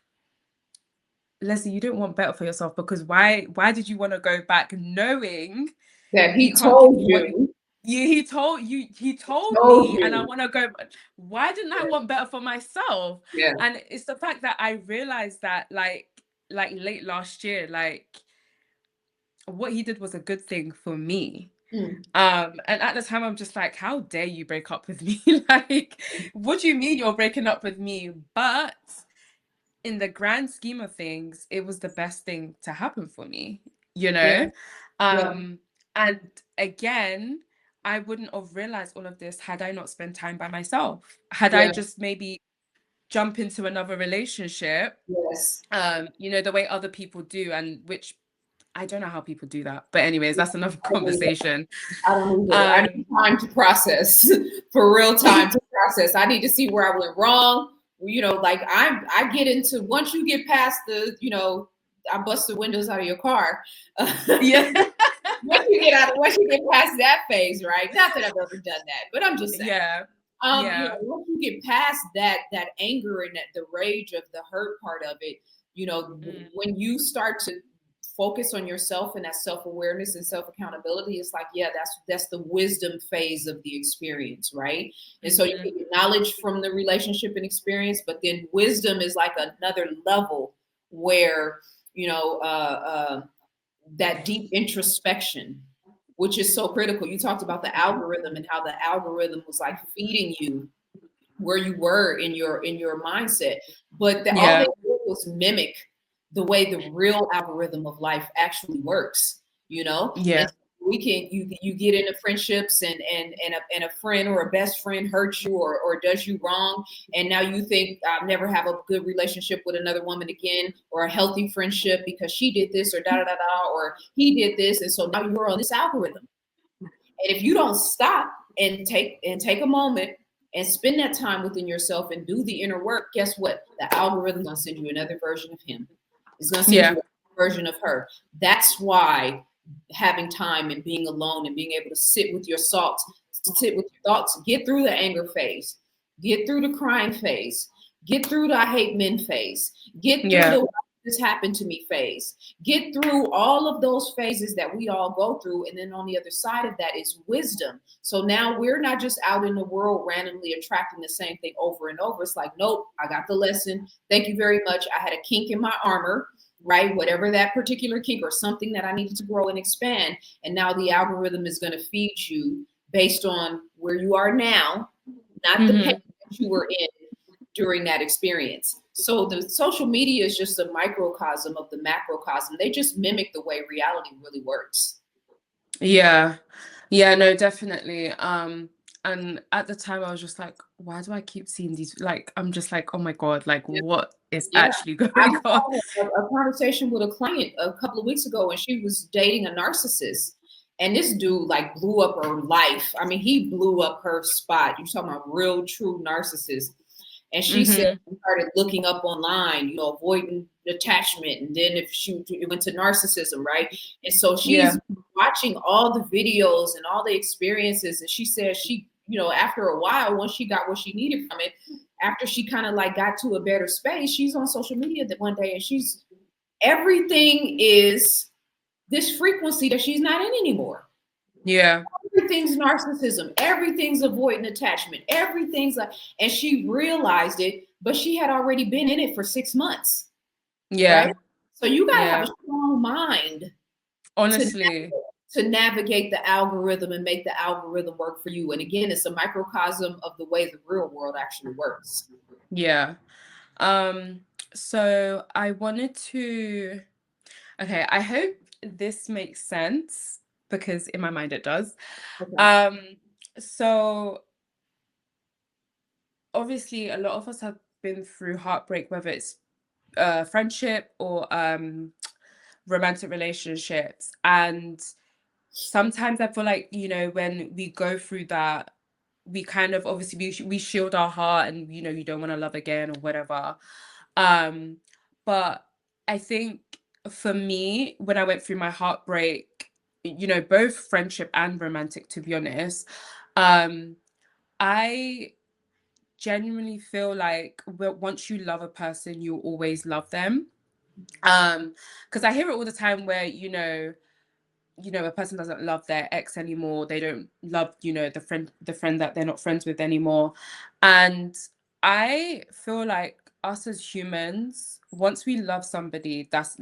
Leslie, you didn't want better for yourself because why did you want to go back knowing That he he can't give told you what you. he told Told me and I you. want to go, why didn't I Yeah. want better for myself? Yeah. And it's the fact that I realized that like late last year, like what he did was a good thing for me. Mm. And at the time I'm just like, how dare you break up with me? Like, what do you mean you're breaking up with me? But in the grand scheme of things, it was the best thing to happen for me, you Yeah. know? Yeah. Um, and again, I wouldn't have realized all of this had I not spent time by myself. Had I Yeah. just maybe jump into another relationship, Yes. the way other people do, and which I don't know how people do that. But anyways, Yeah. that's another I don't either. conversation. I don't either. I need Um, time to process, for real time to process. I need to see where I went wrong. Like I get into once you get past I bust the windows out of your car. yeah. Once you get past that phase, right? Not that I've ever done that, but I'm just saying. Yeah. Yeah. Once you get past that anger and the rage of the hurt part of it, Mm, when you start to focus on yourself and that self-awareness and self-accountability, it's like, yeah, that's the wisdom phase of the experience, right? And so you mhm. get knowledge from the relationship and experience, but then wisdom is like another level where you know uh, uh, that deep introspection, which is so critical. You talked about the algorithm and how the algorithm was like feeding you where you were in your mindset, but all they Yeah. did was mimic. the way the real algorithm of life actually works, you know? Yeah. And we can you get into friendships and a friend or a best friend hurts you or does you wrong, and now you think I'll never have a good relationship with another woman again or a healthy friendship because she did this or da da da da or he did this, and so now you're on this algorithm. And if you don't stop and take a moment and spend that time within yourself and do the inner work, guess what? The algorithm's gonna send you another version of him. It's gonna send you Yeah. a version of her. That's why having time and being alone and being able to sit with your thoughts, sit with your thoughts, get through the anger phase, get through the crying phase, get through the I hate men phase, get through Yeah. the this happened to me phase, get through all of those phases that we all go through. And then on the other side of that is wisdom. So now we're not just out in the world randomly attracting the same thing over and over. It's like, nope, I got the lesson. Thank you very much. I had a kink in my armor, right? Whatever that particular kink or something that I needed to grow and expand. And now the algorithm is going to feed you based on where you are now, not the pain Hmm. that you were in during that experience. So the social media is just a microcosm of the macrocosm. They just mimic the way reality really works. Yeah. Yeah, no, definitely. And at the time I was just like, why do I keep seeing these? Like, I'm just like, oh my God, like Yeah. what is Yeah. actually I going was on? having a conversation with a client a couple of weeks ago, and she was dating a narcissist. And this dude like blew up her life. I mean, he blew up her spot. You're talking about real, true narcissist. And she said Hmm. she started looking up online, avoiding attachment. And then if she it went to narcissism, right? And so Yeah. she's watching all the videos and all the experiences. And she said after a while, once she got what she needed from it, after she kind of like got to a better space, she's on social media that one day and she's everything is this frequency that she's not in anymore. Yeah. Everything's narcissism, everything's avoiding attachment, everything's like, and she realized it, but she had already been in it for 6 months, right? Yeah. So you got to have a Yeah. strong mind to Honestly. navigate the algorithm and make the algorithm work for you. And again, it's a microcosm of the way the real world actually works. Yeah. Um, so I wanted to, okay, I hope this makes sense because in my mind it does. Okay. Um, so obviously a lot of us have been through heartbreak, whether it's friendship or romantic relationships. And sometimes I feel like, when we go through that, we kind of obviously we shield our heart and you don't want to love again or whatever. Um, but I think for me, when I went through my heartbreak, both friendship and romantic, to be honest, um, I genuinely feel like once you love a person, you always love them. Because I hear it all the time where, a person doesn't love their ex anymore, they don't love the friend that they're not friends with anymore. And I feel like us as humans, once we love somebody, that's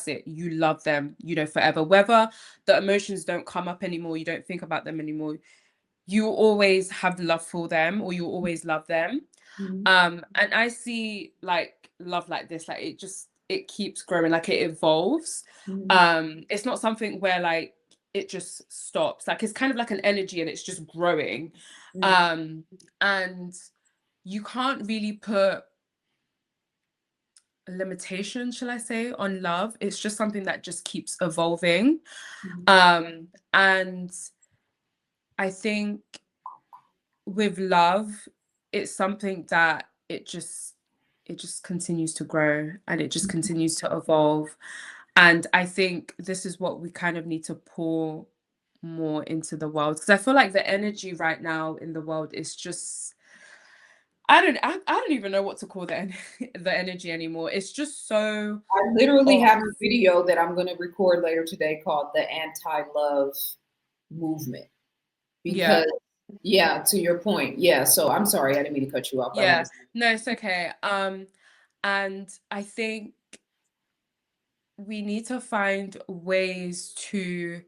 it, you love them, forever, whether the emotions don't come up anymore, you don't think about them anymore, you always have love for them or you always love them. Mhm. And I see like love like this, like it keeps growing, like it evolves. Mhm. It's not something where like it just stops, like it's kind of like an energy and it's just growing. Mhm. um and you can't really put a limitation, shall I say, on love. It's just something that just keeps evolving. Mhm. And I think with love, it's something that it just continues to grow and it just continues to evolve. And I think this is what we kind of need to pour more into the world, because I feel like the energy right now in the world is just, I don't even know what to call the energy anymore. It's just so I literally off. have a video that I'm going to record later today called the anti-love movement Yeah. because yeah, to your point. Yeah, so I'm sorry, I didn't mean to cut you off. I want Yeah. to No, it's okay. And I think we need to find ways to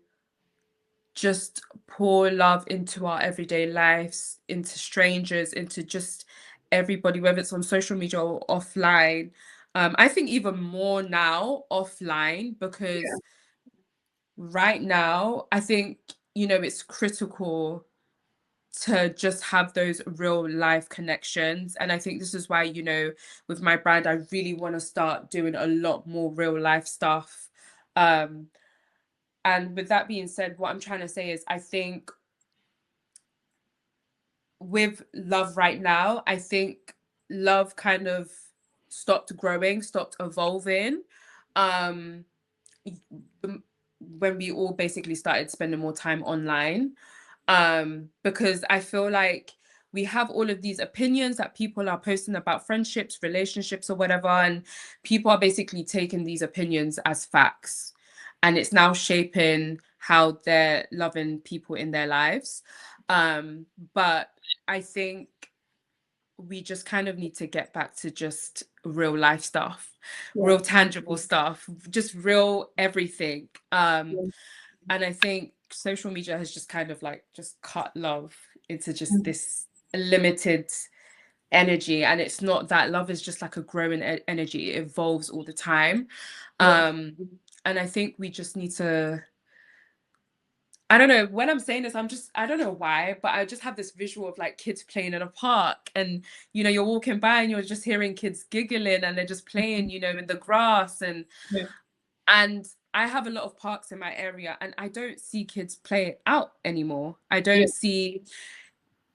just pour love into our everyday lives, into strangers, into just everybody, whether it's on social media or offline. I think even more now offline, Yeah, because right now I think, it's critical to just have those real life connections. And I think this is why, with my brand, I really want to start doing a lot more real life stuff. Um, and with that being said, what I'm trying to say is I think with love right now, I think love kind of stopped growing, stopped evolving. Um, when we all basically started spending more time online, because I feel like we have all of these opinions that people are posting about friendships, relationships, or whatever, and people are basically taking these opinions as facts, and it's now shaping how they're loving people in their lives. But I think we just kind of need to get back to just real life stuff, yeah, real tangible stuff, just real everything. yeah, And I think social media has just kind of like just cut love into just mhm, this limited energy. And it's not that love is just like a growing energy, it evolves all the time. yeah, Um, and I think we just need to, I don't know, when I'm saying this, I don't know why, but I just have this visual of like kids playing in a park, and, you're walking by and you're just hearing kids giggling and they're just playing, in the grass. yeah, And I have a lot of parks in my area and I don't see kids play out anymore. I yeah, don't see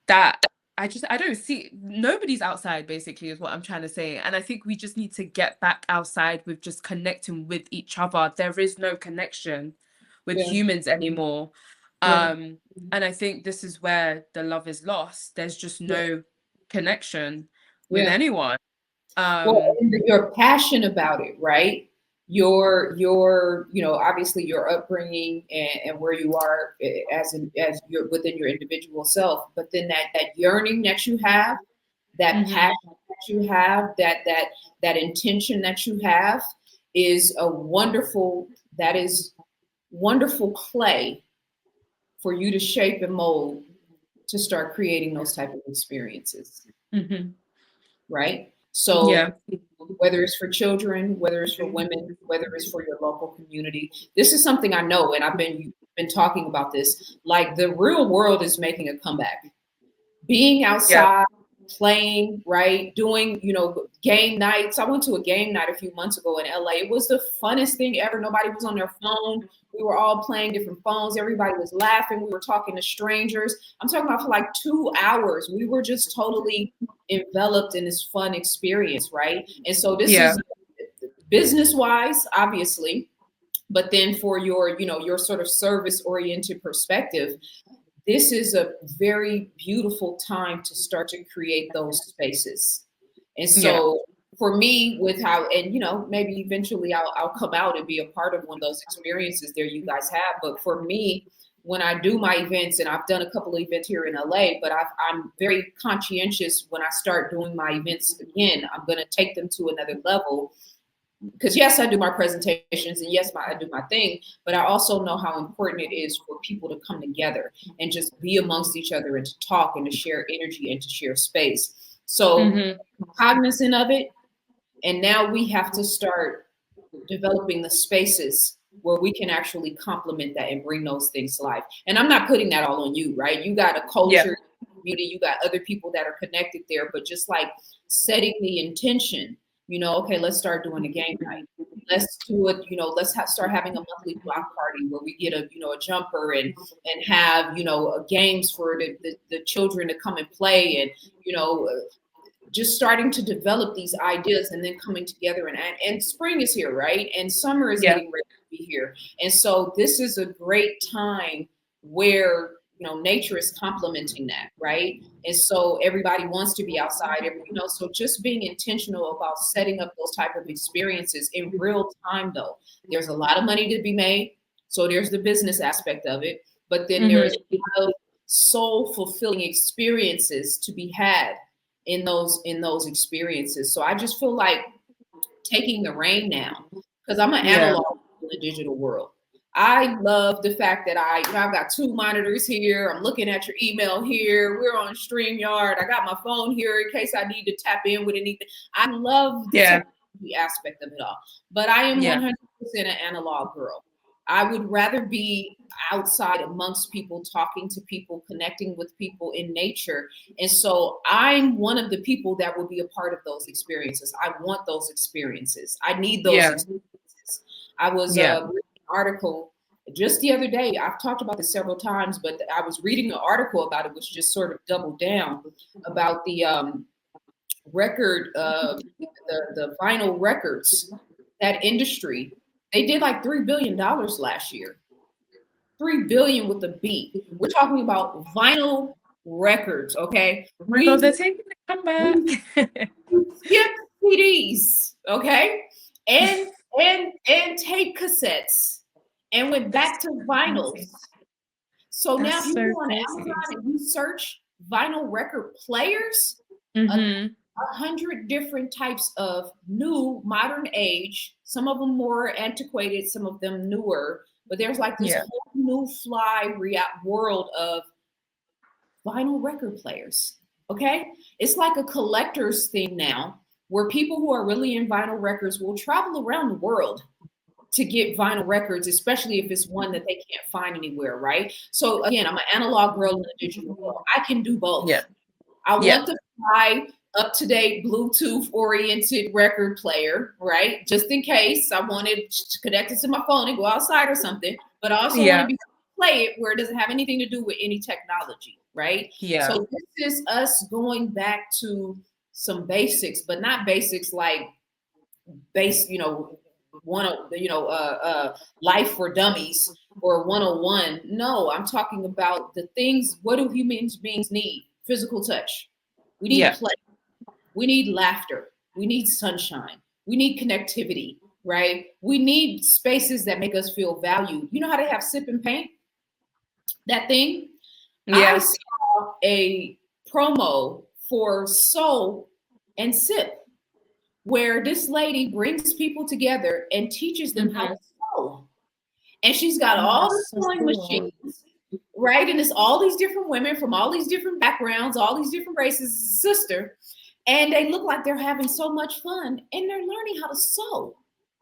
that. I don't see nobody's outside, basically, is what I'm trying to say. And I think we just need to get back outside with just connecting with each other. There is no connection with yeah, humans anymore. yeah, Um, and I think this is where the love is lost. There's just yeah, no connection with yeah. anyone. Well, Um, and your passion about it, right? Obviously your upbringing and where you are as you're within your individual self, but then that yearning that you have, that passion mhm. that you have, that intention that you have is that is wonderful clay for you to shape and mold to start creating those type of experiences, Mhm. right? So Yeah. whether it's for children, whether it's for women, whether it's for your local community. This is something I know, and I've been talking about this. Like the real world is making a comeback. Being Yeah. outside, playing, right? Doing, game nights. I went to a game night a few months ago in LA. It was the funnest thing ever. Nobody was on their phone. We were all playing different phones. Everybody was laughing. We were talking to strangers. I'm talking about for like 2 hours. We were just totally enveloped in this fun experience, right? And so this Yeah. is business wise, obviously, but then for your sort of service oriented perspective, this is a very beautiful time to start to create those spaces. And Yeah. so for me, with how, and maybe eventually I'll come out and be a part of one of those experiences there you guys have. But for me, when I do my events, and I've done a couple of events here in LA, but I'm very conscientious when I start doing my events again, I'm going to take them to another level because yes, I do my presentations and yes, I do my thing, but I also know how important it is for people to come together and just be amongst each other and to talk and to share energy and to share space. So Mhm. cognizant of it, and now we have to start developing the spaces where we can actually complement that and bring those things to life. And I'm not putting that all on you, right? You got a Yeah. culture, community, you got other people that are connected there, but just like setting the intention, okay, let's start doing a game night. Let's do it, start having a monthly block party where we get a jumper and have, games for the children to come and play and, just starting to develop these ideas and then coming together and spring is here, right? And summer is Yeah. getting ready to be here. And so this is a great time where nature is complementing that, right? And so everybody wants to be outside, so just being intentional about setting up those type of experiences in real time though. There's a lot of money to be made. So there's the business aspect of it, but then there Mhm. is a lot of soul fulfilling experiences to be had in those experiences. So I just feel like taking the reign now because I'm an Yeah. analog in the digital world. I love the fact that I've got two monitors here. I'm looking at your email here. We're on StreamYard. I got my phone here in case I need to tap in with anything. I love the Yeah. technology aspect of it all. But I am Yeah. 100% an analog girl. I would rather be outside amongst people, talking to people, connecting with people in nature. And so I'm one of the people that will be a part of those experiences. I want those experiences. I need those Yeah. experiences. I was Yeah. reading an article just the other day. I've talked about this several times, but I was reading an article about it, which just sort of doubled down about the record, the vinyl records, that industry. They did like $3 billion last year. 3 billion with a B. We're talking about vinyl records, okay? Oh my God, they're taking a comeback. We skip CDs, okay? And and tape cassettes and went back That's to crazy. vinyls. So now if That's you go so on Amazon crazy. and you search vinyl record players, a Mm-hmm. 100 different types of new modern age, some of them more antiquated, some of them newer, but there's like this Yeah. whole new fly world of vinyl record players. Okay. It's like a collector's thing now where people who are really in vinyl records will travel around the world to get vinyl records, especially if it's one that they can't find anywhere, right? So again, I'm an analog girl in a digital world. I can do both. Yeah. I Yeah. want to buy up to date Bluetooth oriented record player, right? Just in case I wanted to connect it to my phone and go outside or something. But I also want to Yeah. be able to play it where it doesn't have anything to do with any technology, right? Yeah. So this is us going back to some basics, but not basics like base, life for dummies or 101. No, I'm talking about the things. What do human beings need? Physical touch. We need Yeah. play. We need laughter. We need sunshine. We need connectivity, right? We need spaces that make us feel valued. You know how they have sip and paint? That thing? I Yeah. saw a promo for Soul and Sip where this lady brings people together and teaches them how to Mm-hmm. sew. And she's got Oh, all the that's so sewing cool. machines, right? And it's all these different women from all these different backgrounds, all these different races, sister. And they look like they're having so much fun and they're learning how to sew.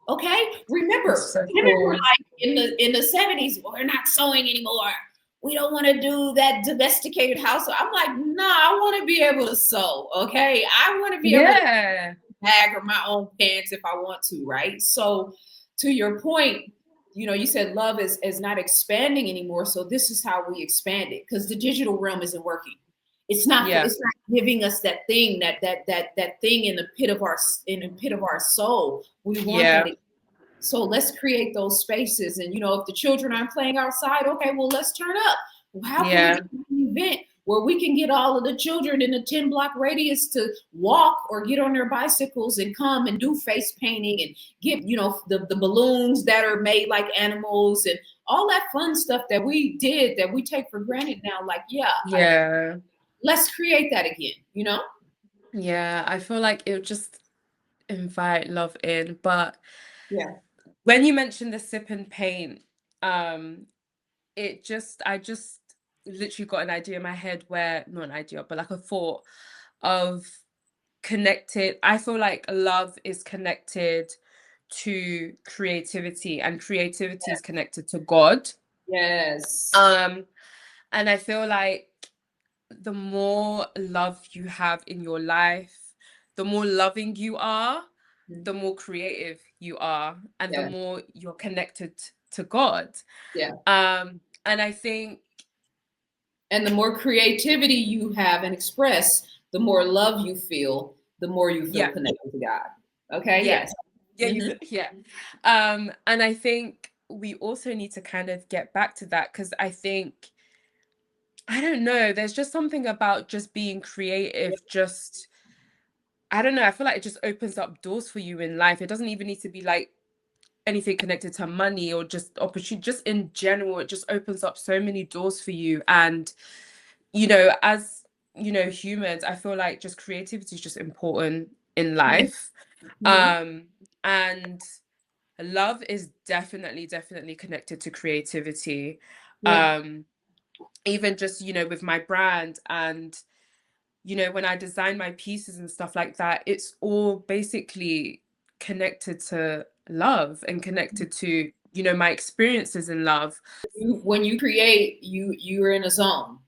Okay. That's Remember, so women were cool. like in the 70s, well, we're not sewing anymore. We don't want to do that domesticated household. I'm like, nah, I want to be able to sew. Okay. I want to be able to Yeah. bag or my own pants if I want to, right? So to your point, you said love is not expanding anymore. So this is how we expand it because the digital realm isn't working. Yeah. It's not giving us that thing, that thing in the pit of our soul. We want Yeah. that. So let's create those spaces. And if the children aren't playing outside, okay, well, let's turn up. How can we Yeah. get an event where we can get all of the children in a 10-block radius to walk or get on their bicycles and come and do face painting and get, the balloons that are made like animals and all that fun stuff that we did that we take for granted now. Like, yeah, Yeah. let's create that again. Yeah. I feel like it would just invite love in. But Yeah. when you mentioned the sip and paint, um, I just literally got an idea in my head where, not an idea, but like a thought of connected. I feel like love is connected to creativity and creativity is connected to God. Yes. Um, and I feel like the more love you have in your life, the more loving you are, the more creative you are, and the Yeah. more you're connected to God. Yeah. And I think, And the more creativity you have and express, the more love you feel, the more you feel yeah, connected to God. Okay, yeah, yes. yeah, you Hmm. could, yeah. And I think we also need to kind of get back to that because I think, I don't know, there's just something about just being creative, just, I don't know, I feel like it just opens up doors for you in life. It doesn't even need to be like anything connected to money or just opportunity, just in general, it just opens up so many doors for you. And, as humans, I feel like just creativity is just important in life. Hmm. Um, and love is definitely, definitely connected to creativity. Yeah. Um, even just, with my brand and when I design my pieces and stuff like that, it's all basically connected to love and connected to, you know, my experiences in love. When you create, you're in a zone.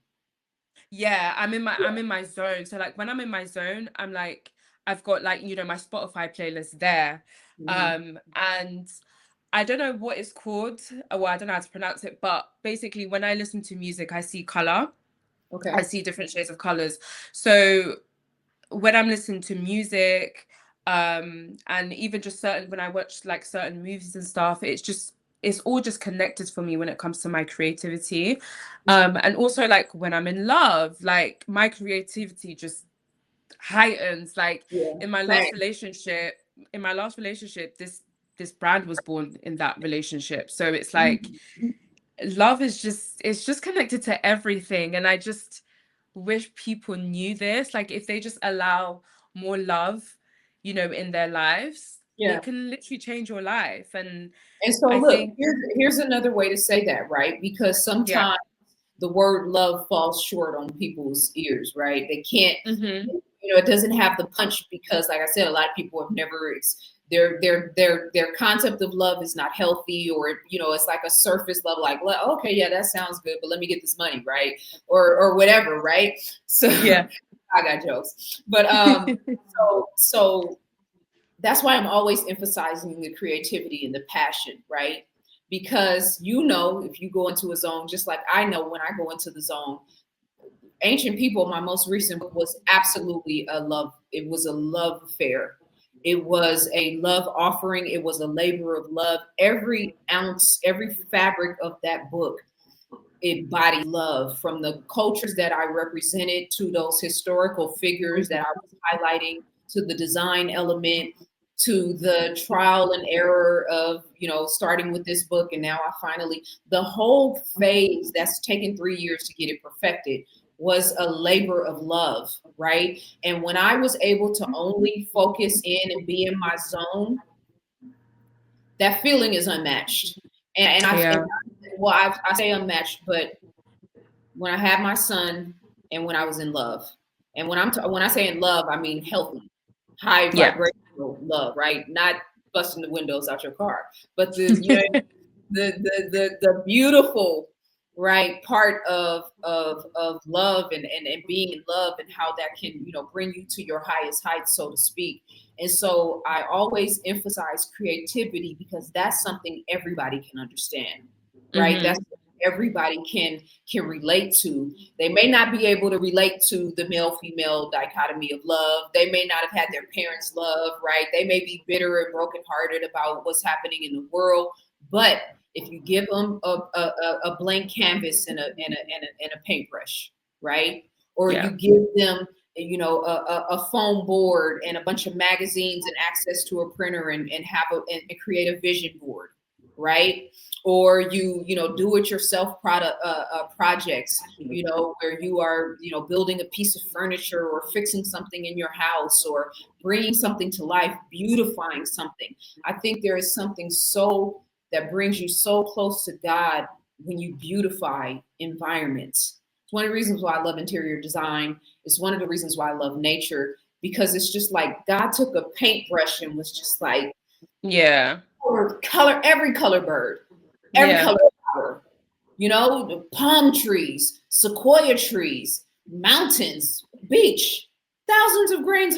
Yeah, Yeah. I'm in my zone. So like when I'm in my zone, I'm like I've got like, you know, my Spotify playlist there. Hmm. And I don't know what it's called, well, I don't know how to pronounce it, but basically when I listen to music, I see color. I Okay. see different shades of colors. So when I'm listening to music, and even just certain when I watch like certain movies and stuff, it's all just connected for me when it comes to my creativity. Hmm. And also like when I'm in love, like my creativity just heightens. Like Yeah. in my Same. last relationship, this brand was born in that relationship. So it's like Mhm. love is just it's just connected to everything, and I just wish people knew this. Like if they just allow more love, you know, in their lives, Yeah. it can literally change your life. And And so I look, think, here's another way to say that, right? Because yeah. sometimes the word love falls short on people's ears, right? They can't, Hmm. it doesn't have the punch because, like I said, a lot of people have never their concept of love is not healthy, or it's like a surface level, like, well, okay, yeah, that sounds good, but let me get this money, right? Or whatever, right? So Yeah. I got jokes, but so that's why I'm always emphasizing the creativity and the passion, right? Because if you go into a zone, just like I know when I go into the zone, Ancient People, my most recent book, was absolutely a love. It was a love affair. It was a love offering. It was a labor of love. Every ounce, every fabric of that book embodied love, from the cultures that I represented to those historical figures that I was highlighting, to the design element, to the trial and error of, starting with this book. And now I finally, the whole phase that's taken 3 years to get it perfected was a labor of love, right? And when I was able to only focus in and be in my zone, that feeling is unmatched. And Yeah. well, I say unmatched, but when I had my son and when I was in love. And when I say in love, I mean healthy, high Yeah. vibrational love, right? Not busting the windows out your car, but the beautiful, right, part of love, and being in love, and how that can, bring you to your highest heights, so to speak. And so I always emphasize creativity because that's something everybody can understand, right? That's Hmm. what everybody can relate to. They may not be able to relate to the male female dichotomy of love. They may not have had their parents' love, right? They may be bitter and brokenhearted about what's happening in the world. But if you give them a blank canvas and a paintbrush, right? Or you Yeah. give them, a foam board and a bunch of magazines and access to a printer, and have and create a vision board, right? Or do it yourself projects, where you are, building a piece of furniture, or fixing something in your house, or bringing something to life, beautifying something. I think there is something that brings you so close to God when you beautify environments. It's one of the reasons why I love interior design. It's one of the reasons why I love nature, because it's just like God took a paintbrush and was just like, Yeah. color every color bird, every Yeah. color flower, the palm trees, sequoia trees, mountains, beach, billions of grains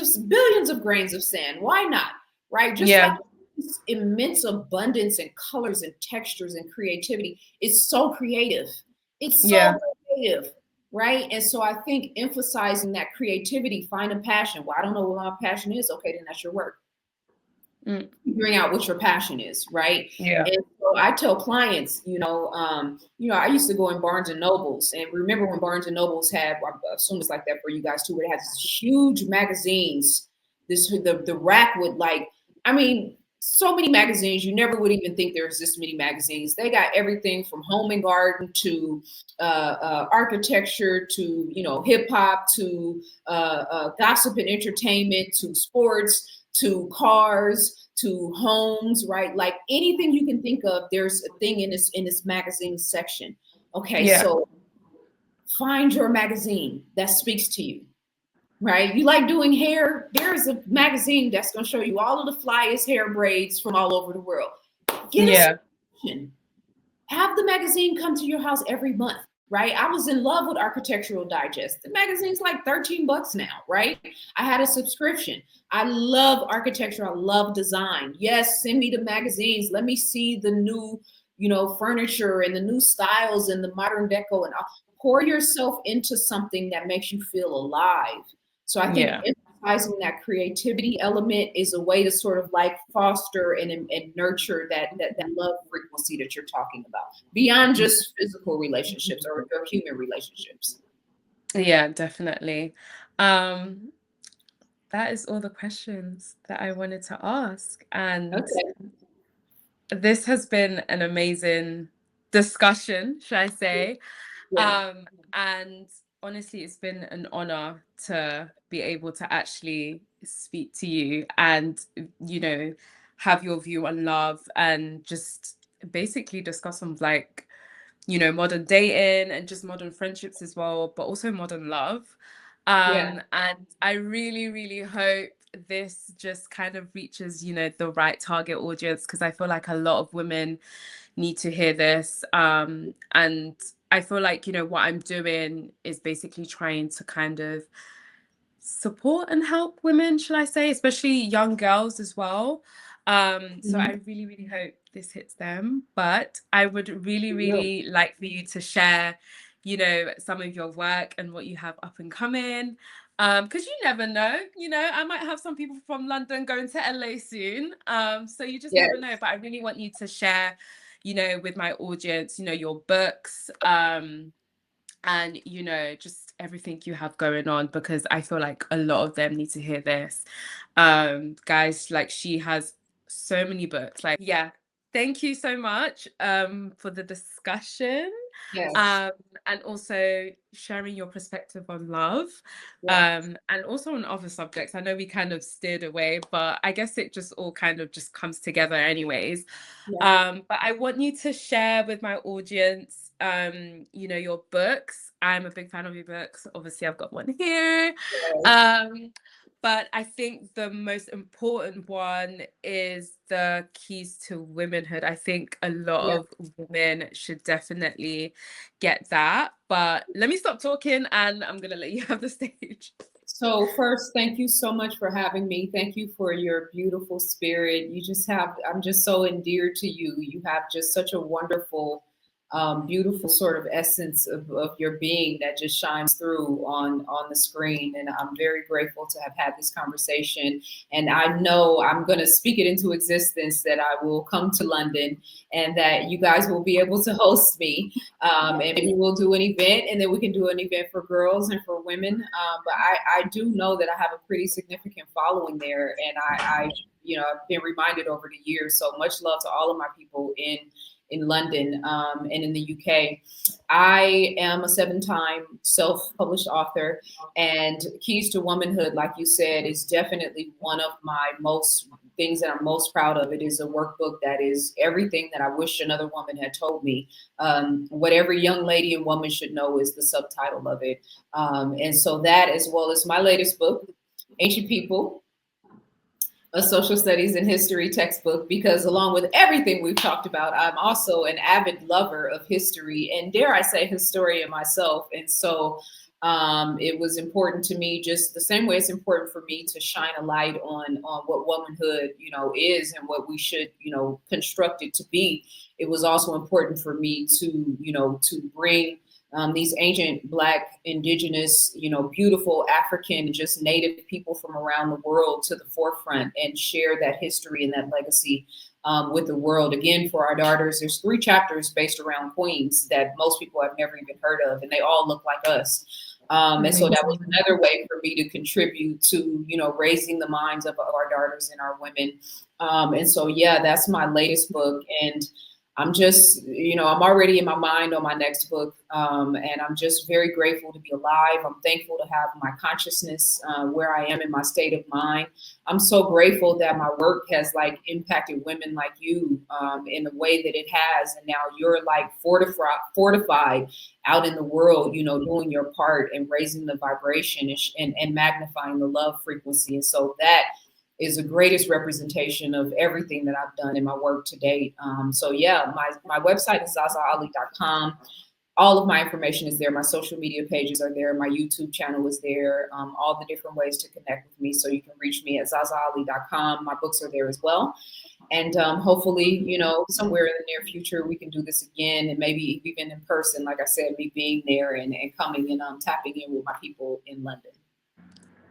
of sand. Why not? Right? Just like Yeah. this immense abundance and colors and textures and creativity. It's so creative. It's so Yeah. creative. Right. And so I think emphasizing that creativity, find a passion. Well, I don't know what my passion is. Okay, then that's your work. Mm. Figuring out what your passion is, right? Yeah. And so I tell clients, I used to go in Barnes and Nobles, and remember when Barnes and Nobles had, I assume it's like that for you guys too, where it has huge magazines. The rack would, like, I mean, so many magazines, you never would even think there's this many magazines. They got everything from home and garden to architecture to hip hop to gossip and entertainment to sports to cars to homes, right? Like anything you can think of, there's a thing in this magazine section. Okay, Yeah. so find your magazine that speaks to you. right? You like doing hair? There's a magazine that's going to show you all of the flyest hair braids from all over the world. Get a Yeah. subscription. Have the magazine come to your house every month, right? I was in love with Architectural Digest. The magazine's like $13 now, right? I had a subscription. I love architecture. I love design. Yes, send me the magazines. Let me see the new, furniture and the new styles and the modern deco, and I'll pour yourself into something that makes you feel alive. So I think Yeah. emphasizing that creativity element is a way to sort of like foster and nurture that love frequency that you're talking about beyond just physical relationships or human relationships. Yeah, definitely. Um, that is all the questions that I wanted to ask. And Okay. this has been an amazing discussion, should I say? Yeah. Um, and honestly, it's been an honor to be able to actually speak to you and, you know, have your view on love and just basically discuss on like, modern dating and just modern friendships as well, but also modern love. Yeah. And I really, really hope this just kind of reaches, the right target audience because I feel like a lot of women need to hear this. And I feel like, what I'm doing is basically trying to kind of support and help women, shall I say, especially young girls as well. So Mhm. I really, really hope this hits them. But I would really, You will. really like for you to share, some of your work and what you have up and coming. Because you never know, I might have some people from London going to LA soon. So you just never know. Yes. But I really want you to share, with my audience, your books, and just everything you have going on because I feel like a lot of them need to hear this. Guys, like she has so many books. Like, yeah, thank you so much for the discussion. Yes. um and also sharing your perspective on love, Yeah. and also on other subjects. I know we kind of steered away, but I guess it just all kind of just comes together anyways. Yeah. But I want you to share with my audience, your books. I'm a big fan of your books. Obviously, I've got one here. Yes. Um, but I think the most important one is the keys to womanhood. I think a lot Yeah. of women should definitely get that. But let me stop talking and I'm gonna let you have the stage. So first, thank you so much for having me. Thank you for your beautiful spirit. I'm just so endeared to you. You have just such a wonderful, beautiful sort of essence of your being that just shines through on the screen. And I'm very grateful to have had this conversation. And I know I'm going to speak it into existence that I will come to London and that you guys will be able to host me. And maybe we'll do an event and then we can do an event for girls and for women. But I do know that I have a pretty significant following there. And I've been reminded over the years. So much love to all of my people in London and in the UK. I am a 7-time self-published author, and Keys to Womanhood, like you said, is definitely one of my most things that I'm most proud of. It is a workbook that is everything that I wish another woman had told me. What every young lady and woman should know is the subtitle of it. And so that, as well as my latest book, Ancient People, a social studies and history textbook, because along with everything we've talked about, I'm also an avid lover of history and, dare I say, historian myself. And so it was important to me, just the same way it's important for me to shine a light on what womanhood, is and what we should, construct it to be. It was also important for me to bring these ancient Black, indigenous, beautiful African, just native people from around the world to the forefront and share that history and that legacy with the world. Again, for our daughters, there's 3 chapters based around queens that most people have never even heard of, and they all look like us. And so that was Amazing. another way for me to contribute to, raising the minds of our daughters and our women. And so, yeah, that's my latest book. And I'm just, I'm already in my mind on my next book. And I'm just very grateful to be alive. I'm thankful to have my consciousness where I am in my state of mind. I'm so grateful that my work has like impacted women like you in the way that it has. And now you're like fortified out in the world, doing your part and raising the vibration and magnifying the love frequency. And so that is the greatest representation of everything that I've done in my work to date. So yeah, my website is zazaali.com. All of my information is there. My social media pages are there. My YouTube channel is there. All the different ways to connect with me. So you can reach me at zazaali.com. My books are there as well. And hopefully, somewhere in the near future, we can do this again and maybe even in person. Like I said, me being there and coming and tapping in with my people in London.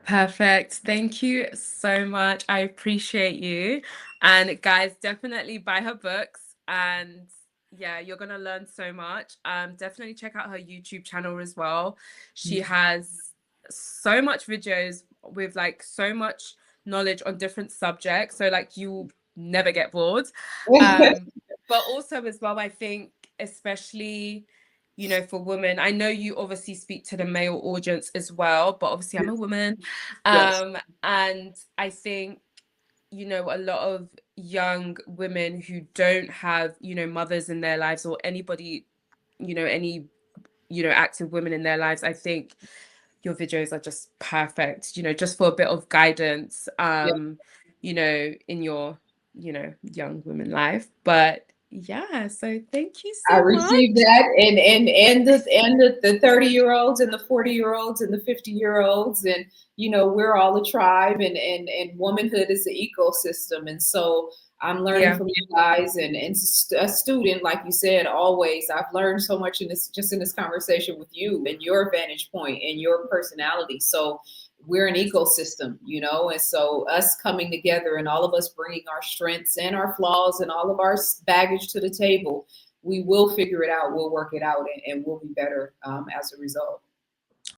Perfect. Thank you so much. I appreciate you. And guys, definitely buy her books. And yeah, you're gonna learn so much. Definitely check out her YouTube channel as well. She has so much videos with like so much knowledge on different subjects. So like you never get bored. But also as well, I think especially for women, I know you obviously speak to the male audience as well, but obviously I'm a woman. Yes. And I think, a lot of young women who don't have, mothers in their lives or anybody, any, active women in their lives, I think your videos are just perfect, just for a bit of guidance, Yeah. in your, young women life. But yeah, so thank you I so received much. that, and the 30-year-olds and the 40-year-olds and the 50-year-olds, and we're all a tribe, and womanhood is an ecosystem, and so I'm learning Yeah. from you guys, and a student, like you said, always. I've learned so much in this conversation with you and your vantage point and your personality. So we're an ecosystem, and so us coming together and all of us bringing our strengths and our flaws and all of our baggage to the table, we will figure it out, we'll work it out, and we'll be better as a result.